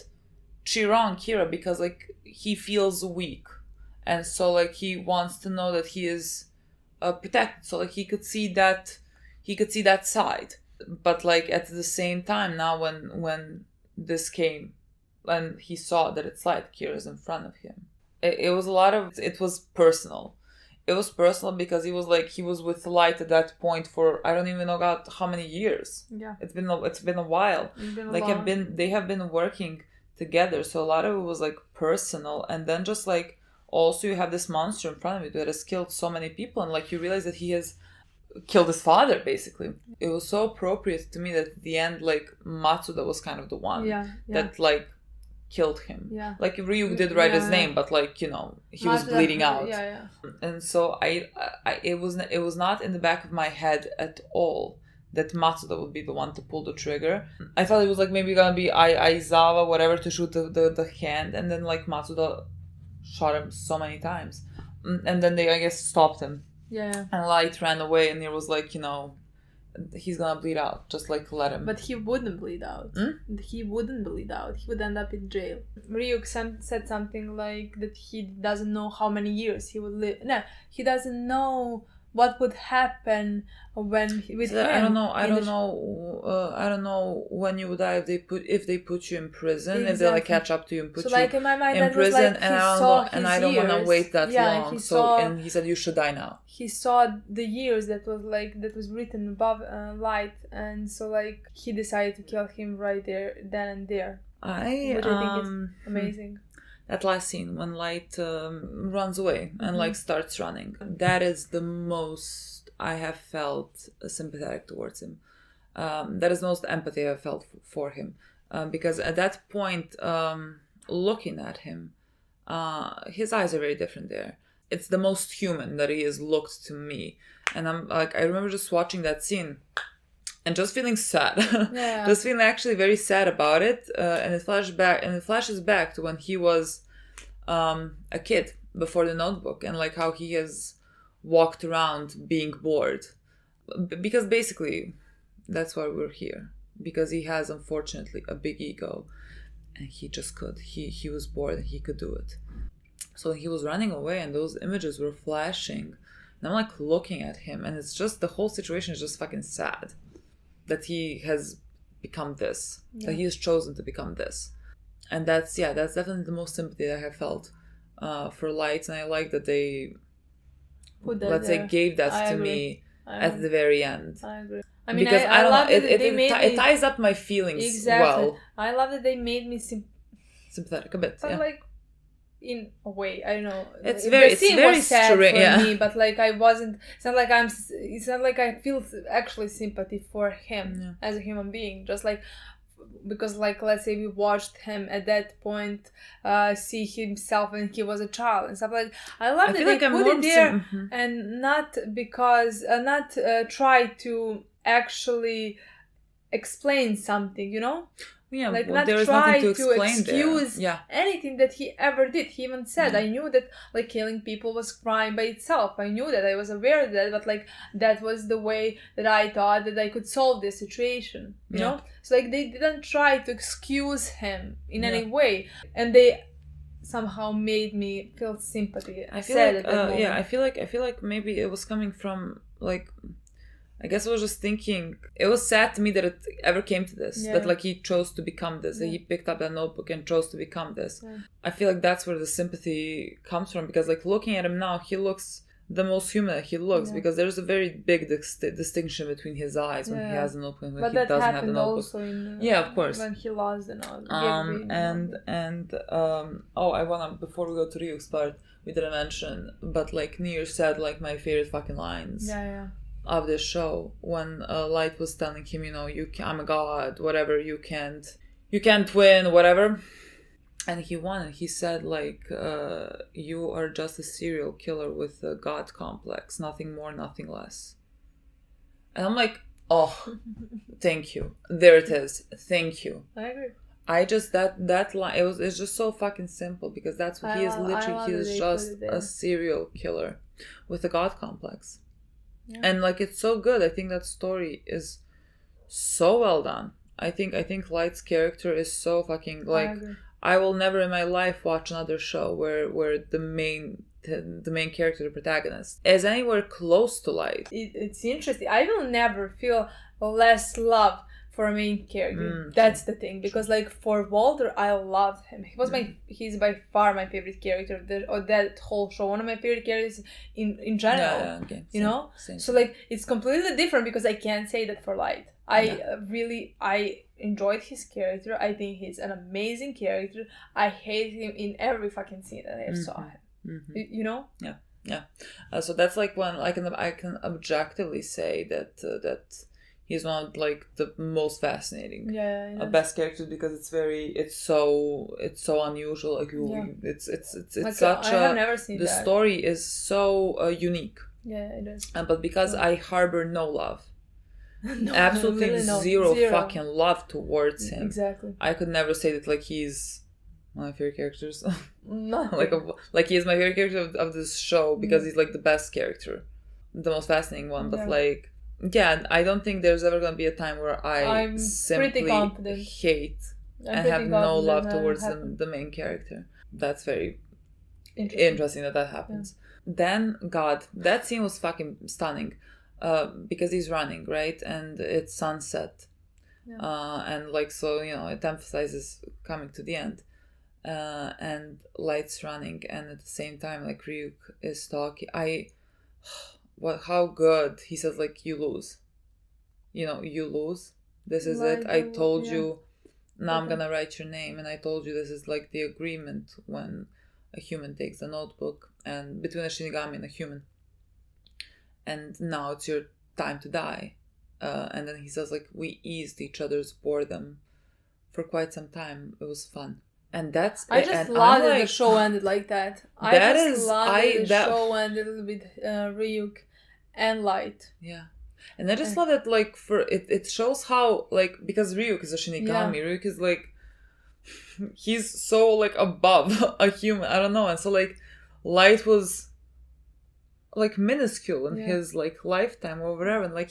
cheer on Kira because like he feels weak, and so like he wants to know that he is protected. So like he could see that side, but like at the same time now when this came. And he saw that it's light, Kira's in front of him. It was personal. It was personal because he was with Light at that point for I don't even know God how many years. Yeah. It's been a while. They have been working together, so a lot of it was like personal, and then just like also you have this monster in front of you that has killed so many people, and like you realize that he has killed his father basically. It was so appropriate to me that at the end like Matsuda was kind of the one that like killed him. Yeah. Like Ryuk did write his name, but like, you know, he was bleeding out. Yeah. And so it was not in the back of my head at all that Matsuda would be the one to pull the trigger. I thought it was like maybe gonna be Aizawa, whatever, to shoot the hand, and then like Matsuda shot him so many times. And then they, I guess, stopped him. Yeah. And Light ran away, and it was like, you know, he's gonna bleed out, just like let him. But he wouldn't bleed out. He wouldn't bleed out. He would end up in jail. Ryuk said something like that he doesn't know how many years he would live. No, he doesn't know what would happen when with him. I don't know when you would die if they put you in prison. Exactly. If they like catch up to you and put you like in my mind, in prison, like I don't want to wait that long. And he said you should die now. He saw the years that was written above Light, and so like he decided to kill him right there, then and there. Which I think is amazing. That last scene when Light runs away and like starts running, that is the most I have felt sympathetic towards him. That is the most empathy I've felt for him, because at that point, looking at him, his eyes are very different there. It's the most human that he has looked to me, and I'm like, I remember just watching that scene and just feeling sad. Just feeling actually very sad about it, and it flashes back to when he was a kid before the Notebook, and like how he has walked around being bored, because basically that's why we're here, because he has unfortunately a big ego, and he was bored and he could do it. So he was running away and those images were flashing, and I'm like looking at him, and it's just the whole situation is just fucking sad that he has become this, that he has chosen to become this. And that's definitely the most sympathy that I have felt for Light, and I like that they gave that to me at the very end. I agree. I mean, because I love that it ties up my feelings well. I love that they made me sympathetic a bit, but like in a way, I don't know. It's very sad for me, but like I wasn't. It's not like I feel actually sympathy for him as a human being. Just like because like let's say we watched him at that point see himself when he was a child and stuff like. I love that they put it there and not because not try to actually explain something, you know. Yeah, like well, not there is try nothing to excuse there. anything that he ever did. He even said, I knew that like killing people was crime by itself. I knew that, I was aware of that, but like that was the way that I thought that I could solve this situation, you know. So like they didn't try to excuse him in any way, and they somehow made me feel sympathy. I feel like maybe it was coming from like I guess I was just thinking, it was sad to me that it ever came to this. Yeah. That like he chose to become this. That he picked up that notebook and chose to become this. Yeah. I feel like that's where the sympathy comes from, because like looking at him now, he looks the most human that he looks, because there's a very big distinction between his eyes when he has a notebook and when he doesn't have the notebook. Also in, of course. When he lost the notebook. I wanna, before we go to Ryuk's part, we didn't mention, but like Nier said like my favorite fucking lines. Of this show, when Light was telling him, you know, I'm a god, whatever, you can't win, whatever, and he won, and he said like, you are just a serial killer with a god complex, nothing more, nothing less. And I'm like, oh, thank you, there it is, thank you. I agree. I just that line, it's just so fucking simple, because that's what he is. Literally, he is just a serial killer with a god complex. Yeah. And like, it's so good. I think that story is so well done. I think Light's character is so fucking like, I will never in my life watch another show where the main character, the protagonist, is anywhere close to Light. It's interesting. I will never feel less love for a main character. That's the thing, because like for Walter, I loved him. He's by far my favorite character that whole show. One of my favorite characters in general. You know? Same. So like, it's completely different, because I can't say that for Light. I enjoyed his character. I think he's an amazing character. I hate him in every fucking scene that I ever saw him. You know? Yeah. So that's like when I can objectively say that he's one of like the most fascinating, best characters, because it's so unusual. Like it's like, such I have never seen the that. Story is so unique. Yeah, it is. But because I harbor no love, absolutely really zero fucking love towards him. Exactly. I could never say that like he's one of my favorite characters. like he is my favorite character of this show, because he's like the best character, the most fascinating one. But like. Yeah, I don't think there's ever going to be a time where I'm simply hate and have no love towards the main character. That's very interesting that happens. Then, God, that scene was fucking stunning, because he's running, right? And it's sunset. And like, so, you know, it emphasizes coming to the end. And Light's running, and at the same time, like, Ryuk is talking. How good he says, like, you lose, you know, you lose, this is like, it, I told you, now I'm gonna write your name, and I told you this is like the agreement when a human takes a notebook, and between a Shinigami and a human, and now it's your time to die. And then he says like, we eased each other's boredom for quite some time, it was fun. And that's I just love that the show ended like that. I just love that the show ended with Ryuk and Light. Yeah. And I just love that, like, for it shows how, like, because Ryuk is a Shinigami, Ryuk is like, he's so like above a human, I don't know. And so like, Light was like minuscule in his like lifetime or whatever, and like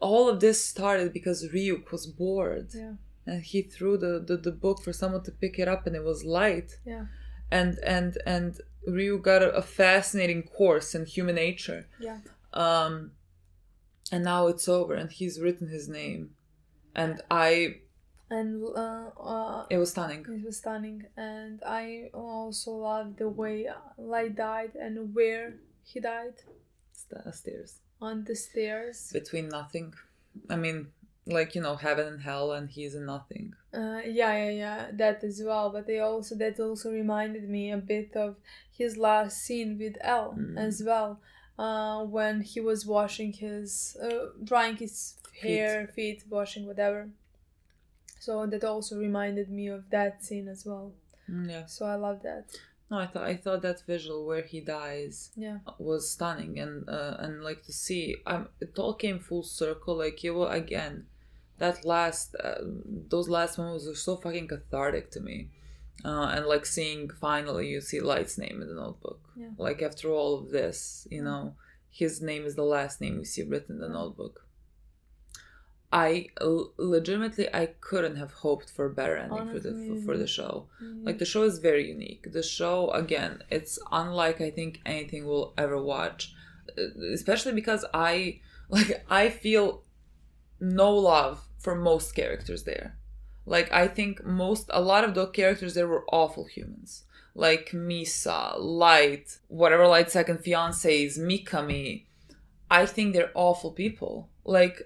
all of this started because Ryuk was bored. Yeah. And he threw the book for someone to pick it up, and it was Light. Yeah. And Ryu got a fascinating course in human nature. Yeah. And now it's over, and he's written his name, and it was stunning. It was stunning, and I also love the way Light died and where he died. Stairs. On the stairs. Between nothing. I mean, like, you know, heaven and hell, and he's in nothing. Yeah, that as well. But that also reminded me a bit of his last scene with Elle as well, when he was washing his, drying his hair, feet, washing whatever. So that also reminded me of that scene as well. Yeah. So I love that. No, I thought that visual where he dies was stunning, and like to see, it all came full circle. Like, it was, again, that those last moments are so fucking cathartic to me, and like seeing finally you see Light's name in the notebook. Yeah. Like, after all of this, you know, his name is the last name we see written in the notebook. I legitimately, I couldn't have hoped for a better ending for the show. Like, the show is very unique. The show, again, it's unlike I think anything we'll ever watch, especially because I Like, I feel no love for most characters there. Like, I think a lot of the characters there were awful humans. Like Misa, Light, whatever Light's second fiance is, Mikami. I think they're awful people. Like,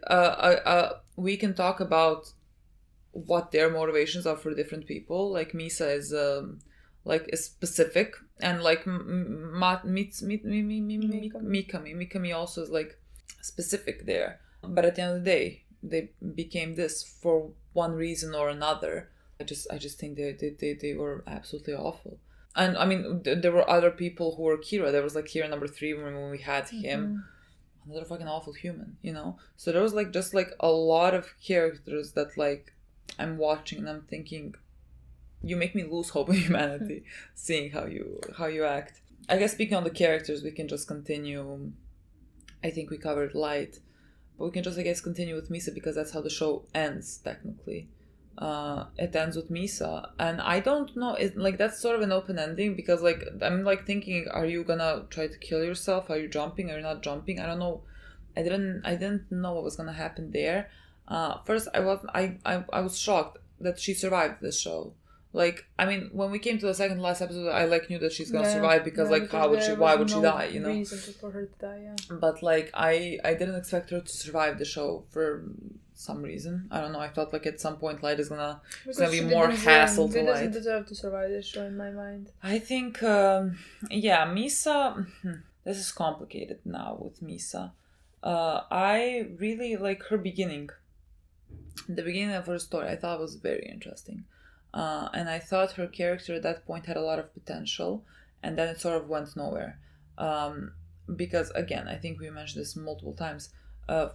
we can talk about what their motivations are for different people. Like, Misa is is specific, and like Mikami also is like specific there. But at the end of the day, they became this for one reason or another. I just think they were absolutely awful. And I mean, there were other people who were Kira. There was like Kira number 3 when we had him. Another fucking awful human, you know? So there was like just like a lot of characters that like I'm watching and I'm thinking, you make me lose hope in humanity seeing how you act. I guess speaking on the characters, we can just continue. I think we covered Light, but we can just, I guess, continue with Misa because that's how the show ends, technically. It ends with Misa, and I don't know, like, that's sort of an open ending because, like, I'm like thinking, are you gonna try to kill yourself? Are you jumping? Are you not jumping? I don't know. I didn't know what was gonna happen there. First, I was shocked that she survived this show. Like, I mean, when we came to the second last episode, I like knew that she's gonna survive because like, why would she die? You know. Reason for her to die, yeah. But like, I didn't expect her to survive the show for some reason. I don't know. I thought like at some point Light is gonna be more hassle to Light. She doesn't deserve to survive this show in my mind. I think, Misa. This is complicated now with Misa. I really like her beginning. The beginning of her story, I thought was very interesting. And I thought her character at that point had a lot of potential, and then it sort of went nowhere. Because again, I think we mentioned this multiple times.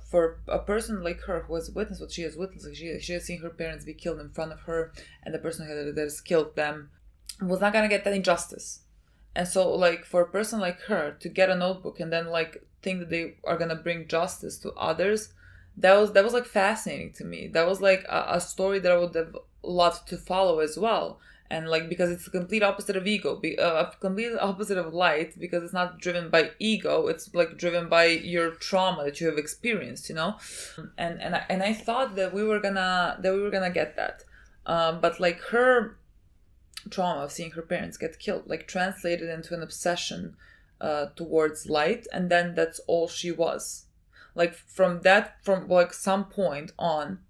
For a person like her who has witnessed what she has witnessed, like she has seen her parents be killed in front of her, and the person that has killed them was not gonna get any justice. And so, like, for a person like her to get a notebook and then like think that they are gonna bring justice to others, that was like fascinating to me. That was like a story that I would have loved to follow as well. And like, because it's the complete opposite of ego, a complete opposite of Light, because it's not driven by ego, it's like driven by your trauma that you have experienced, you know. And I thought that we were gonna get that, but like her trauma of seeing her parents get killed, like, translated into an obsession towards Light, and then that's all she was. Like, from like some point on,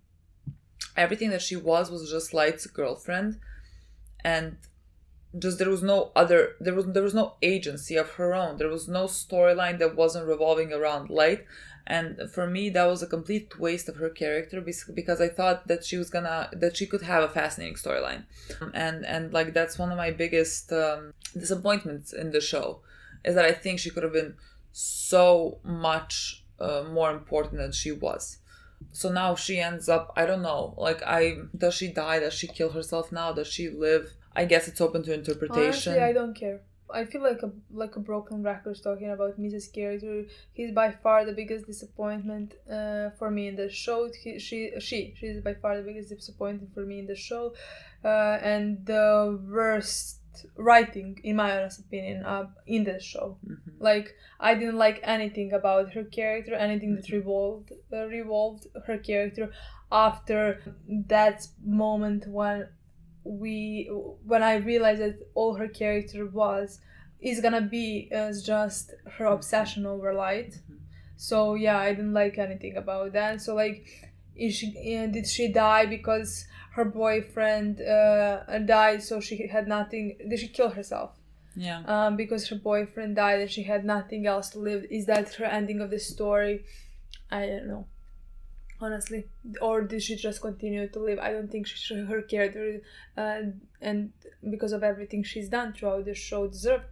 everything that she was just Light's girlfriend. And just there was no agency of her own. There was no storyline that wasn't revolving around Light. And for me, that was a complete waste of her character, because I thought that she could have a fascinating storyline. And like, that's one of my biggest disappointments in the show, is that I think she could have been so much more important than she was. So now she ends up, I don't know, like, does she die? Does she kill herself now? Does she live? I guess it's open to interpretation. Honestly, I don't care. I feel like a broken record talking about Misa's character. He's by far the biggest disappointment for me in the show. She's by far the biggest disappointment for me in the show, and the worst writing, in my honest opinion, in the show. Mm-hmm. Like, I didn't like anything about her character, anything that revolved her character after that moment when I realized that all her character is gonna be just her obsession over Light. Mm-hmm. So yeah, I didn't like anything about that. So like, did she die because her boyfriend died, so she had nothing? Did she kill herself? Yeah. Because her boyfriend died and she had nothing else to live. Is that her ending of the story? I don't know, honestly. Or did she just continue to live? I don't think her character, and because of everything she's done throughout the show, deserved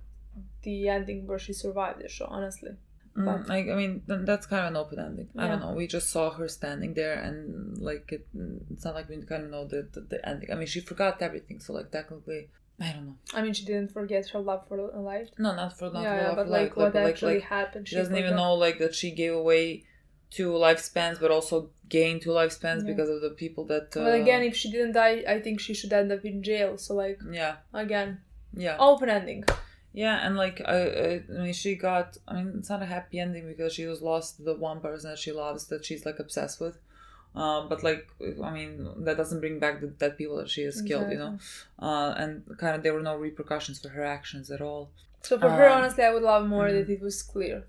the ending where she survived the show, honestly. But, I mean, that's kind of an open ending. Yeah. I don't know. We just saw her standing there, and like, it's not like we kind of know the ending. I mean, she forgot everything, so like, technically, I don't know. I mean, she didn't forget her love for Light. No, not for love but like, what actually happened. She doesn't even know like that she gave away 2 lifespans, but also gained 2 lifespans because of the people that. But again, if she didn't die, I think she should end up in jail. So like. Yeah. Again. Yeah. Open ending. Yeah, and like I mean, she got. I mean, it's not a happy ending because she was lost the one person that she loves, that she's like obsessed with. But like, I mean, that doesn't bring back the dead people that she has killed, you know. And kind of there were no repercussions for her actions at all. So for her, honestly, I would love more that it was clear.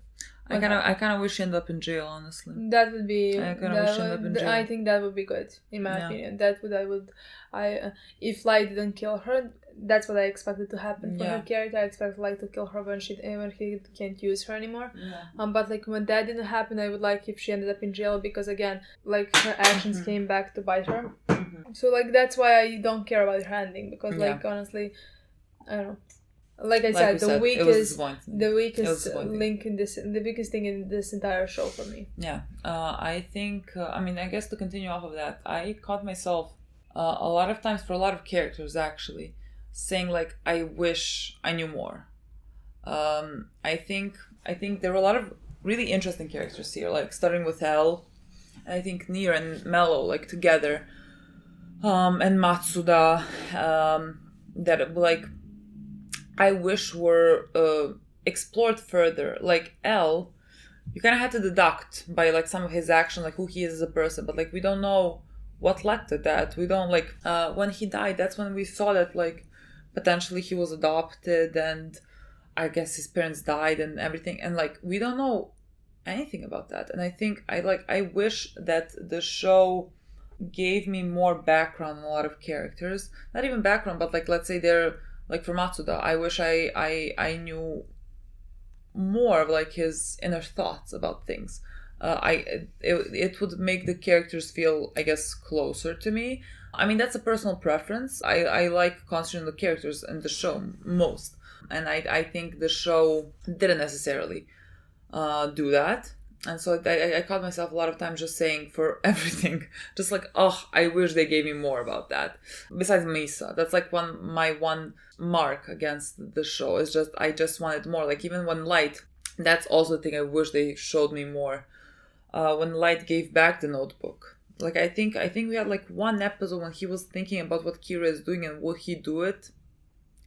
I kind of wish she ended up in jail, honestly. That would be. I kind of wish she ended up in jail. I think that would be good, in my opinion. That would. If Light didn't kill her, that's what I expected to happen for her character. I expected Light to kill her when he can't use her anymore. But like when that didn't happen, I would like if she ended up in jail, because again, like her actions came back to bite her. So like that's why I don't care about her ending, because like honestly, I don't know. Like I said, the weakest link in this, the biggest thing in this entire show for me. Yeah, I think. I mean, I guess to continue off of that, I caught myself a lot of times for a lot of characters actually saying like, "I wish I knew more." I think there were a lot of really interesting characters here, like starting with Elle, and I think Nier and Mello like together, and Matsuda, that like. I wish were explored further. Like Elle, you kind of had to deduct by like some of his action, like who he is as a person, but like we don't know what led to that. We don't like when he died. That's when we saw that like potentially he was adopted, and I guess his parents died and everything, and like we don't know anything about that. And I think I wish that the show gave me more background on a lot of characters. Not even background, but like let's say they're. Like for Matsuda, I wish I knew more of like his inner thoughts about things. It would make the characters feel, I guess, closer to me. I mean, that's a personal preference. I like concentrating on the characters in the show most. And I think the show didn't necessarily do that. And so I caught myself a lot of times just saying for everything, just like, oh, I wish they gave me more about that. Besides Misa, that's like my one mark against the show is just, I just wanted more. Like even when Light, that's also the thing I wish they showed me more. When Light gave back the notebook. Like I think we had like one episode when he was thinking about what Kira is doing and would he do it.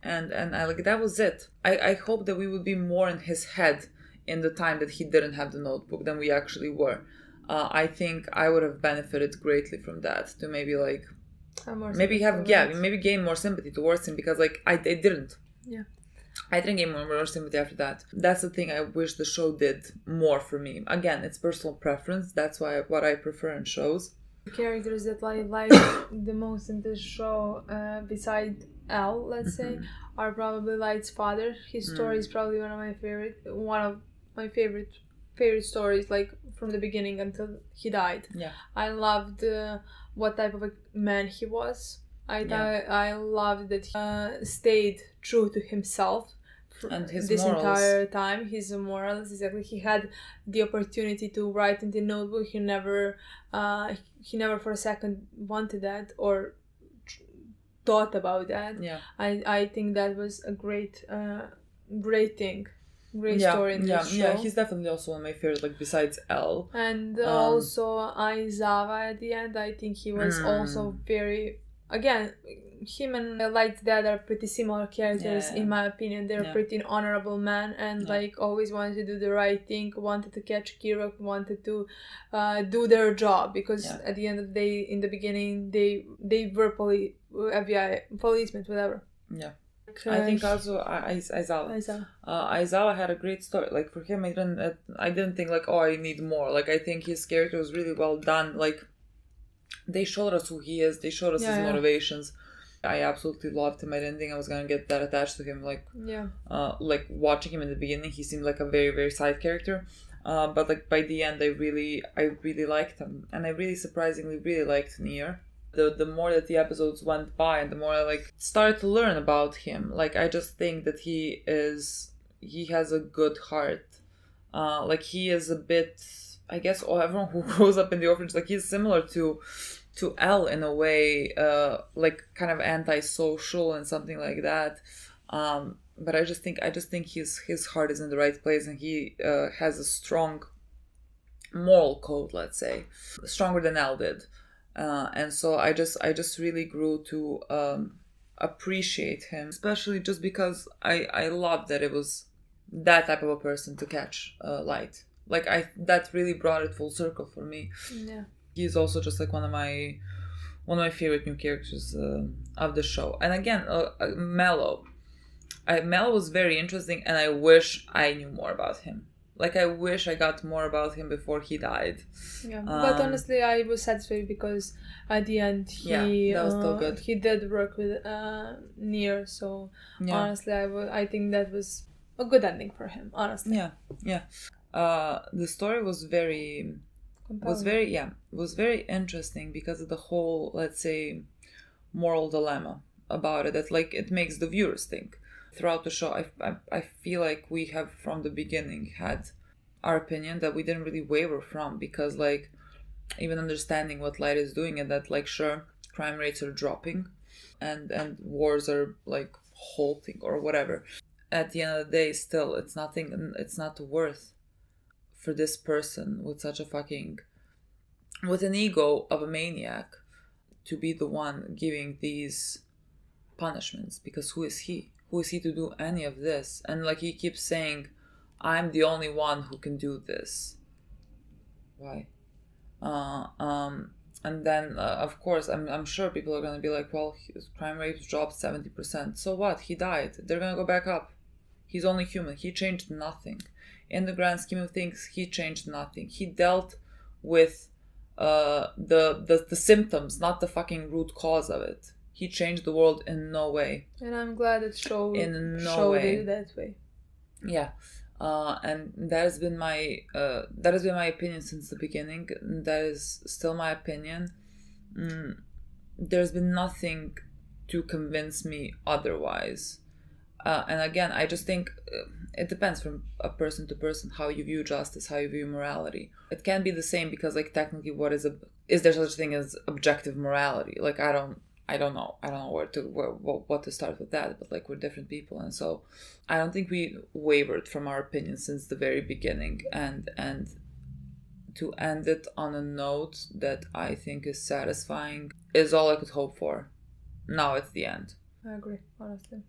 And I like, that was it. I hope that we would be more in his head in the time that he didn't have the notebook than we actually were. I think I would have benefited greatly from that, to maybe like maybe gain more sympathy towards him, because like I didn't. Yeah. I didn't gain more sympathy after that. That's the thing I wish the show did more for me. Again, it's personal preference. That's what I prefer in shows. The characters that I like the most in this show, besides Elle, let's say, are probably Light's father. His story is probably one of my favorite stories, like from the beginning until he died. Yeah, I loved what type of a man he was. I loved that he stayed true to himself and his this morals. Entire time. His morals, exactly. He had the opportunity to write in the notebook. He never for a second wanted that or thought about that. Yeah, I think that was a great thing. Great story in this show. Yeah, he's definitely also one of my favorites, like besides Elle. And also Aizawa at the end, I think he was also very, again, him and Light's dad are pretty similar characters in my opinion. They're pretty honorable men and like always wanted to do the right thing, wanted to catch Kira, wanted to do their job, because at the end of the day, in the beginning, they were FBI policemen, whatever. Yeah. I think also Aizawa had a great story. Like for him, I didn't think like, oh, I need more. Like I think his character was really well done. Like they showed us who he is. They showed us his motivations. I absolutely loved him. I didn't think I was gonna get that attached to him. Like like watching him in the beginning, he seemed like a very, very side character. But like by the end, I really liked him, and I really surprisingly really liked Nier. The more that the episodes went by and the more I like started to learn about him, like I just think that he has a good heart. Like he is a bit, I guess, everyone who grows up in the orphanage, like he's similar to Elle in a way, like kind of antisocial and something like that. But I just think his heart is in the right place, and he has a strong moral code, let's say, stronger than Elle did. And so I just really grew to appreciate him, especially just because I love that it was that type of a person to catch light. Like that really brought it full circle for me. Yeah. He's also just like one of my favorite new characters of the show. And again, Mello. Mello was very interesting, and I wish I knew more about him. Like, I wish I got more about him before he died. Yeah, but honestly, I was satisfied because at the end that was still good. He did work with Nier, so honestly, I think that was a good ending for him. Honestly. Yeah. The story was very interesting because of the whole, let's say, moral dilemma about it. That like it makes the viewers think. Throughout the show, I feel like we have from the beginning had our opinion that we didn't really waver from, because like even understanding what Light is doing, and that like sure, crime rates are dropping and wars are like halting or whatever. At the end of the day, still it's not worth for this person with such a with an ego of a maniac to be the one giving these punishments, because who is he? Who is he to do any of this? And like he keeps saying, I'm the only one who can do this. Why? And then of course I'm sure people are gonna be like, well, his crime rate dropped 70%. So what? He died. They're gonna go back up. He's only human. He changed nothing. In the grand scheme of things, he changed nothing. He dealt with the symptoms, not the fucking root cause of it. He changed the world in no way. And I'm glad it showed it that way. Yeah. And that has been my opinion since the beginning. That is still my opinion. There's been nothing to convince me otherwise. And again, I just think it depends from a person to person how you view justice, how you view morality. It can be the same, because like technically, is there such a thing as objective morality? Like I don't know what to start with that, but like we're different people, and so I don't think we wavered from our opinion since the very beginning, and to end it on a note that I think is satisfying is all I could hope for. Now it's the end. I agree, honestly.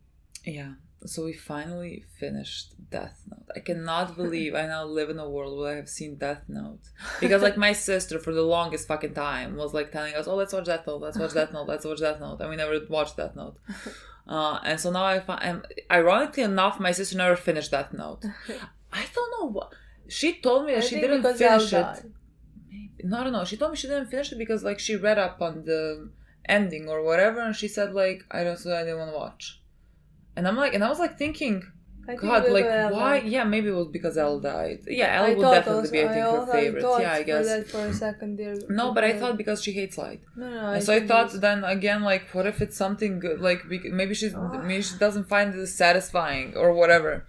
Yeah. So we finally finished Death Note. I cannot believe I now live in a world where I have seen Death Note. Because like my sister for the longest fucking time was like telling us, oh, let's watch Death Note, let's watch Death Note, let's watch Death Note. And we never watched Death Note. And so now ironically enough, my sister never finished Death Note. I don't know what. She told me that she didn't finish it. Maybe. No. She told me she didn't finish it because like she read up on the ending or whatever, and she said like, I didn't want to watch. And I was like thinking, God, like why? Yeah, maybe it was because Elle died. Yeah, Elle would definitely be, I think, her favorite. Yeah, I guess. That for a second there. No, but I thought because she hates Light. No. And so I thought then again, like, what if it's something good? Like maybe she doesn't find it satisfying or whatever.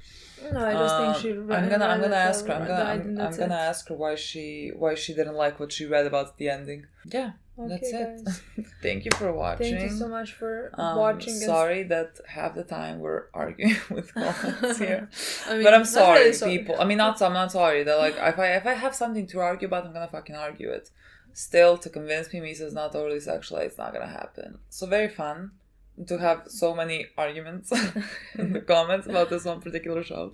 No, I just think she. I'm gonna ask her. I'm gonna ask her why she didn't like what she read about the ending. Yeah. Okay, that's it. Guys. Thank you for watching. Thank you so much for watching. Sorry that half the time we're arguing with comments here. But I'm sorry, really sorry, people. I'm not sorry. That like if I have something to argue about, I'm gonna fucking argue it. Still, to convince me Misa's not overly sexual, it's not gonna happen. So very fun to have so many arguments in the comments about this one particular show.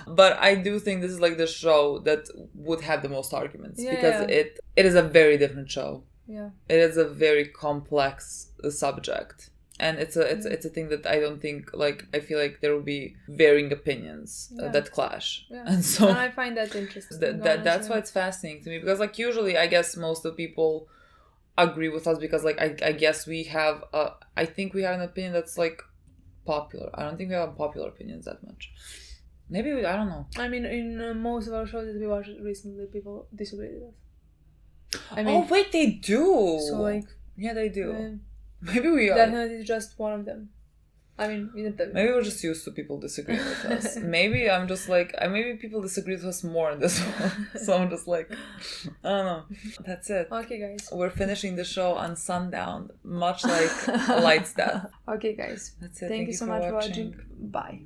But I do think this is like the show that would have the most arguments, because it is a very different show. Yeah, it is a very complex subject, and it's a thing that I don't think, like, I feel like there will be varying opinions that clash, and so and I find that interesting. That's why it's fascinating to me, because like usually I guess most of the people agree with us because like I guess we have I think we have an opinion that's like popular. I don't think we have popular opinions that much. Maybe I don't know. I mean, in most of our shows that we watched recently, people disagree with us. Oh wait, they do. So like, yeah, they do. Maybe we are. Definitely just one of them. I mean, maybe we're just used to people disagreeing with us. Maybe I'm just like, maybe people disagree with us more in this one. So I'm just like, I don't know. That's it. Okay, guys. We're finishing the show on sundown, much like Light's death. Okay, guys. That's it. Thank you so much for watching. Bye.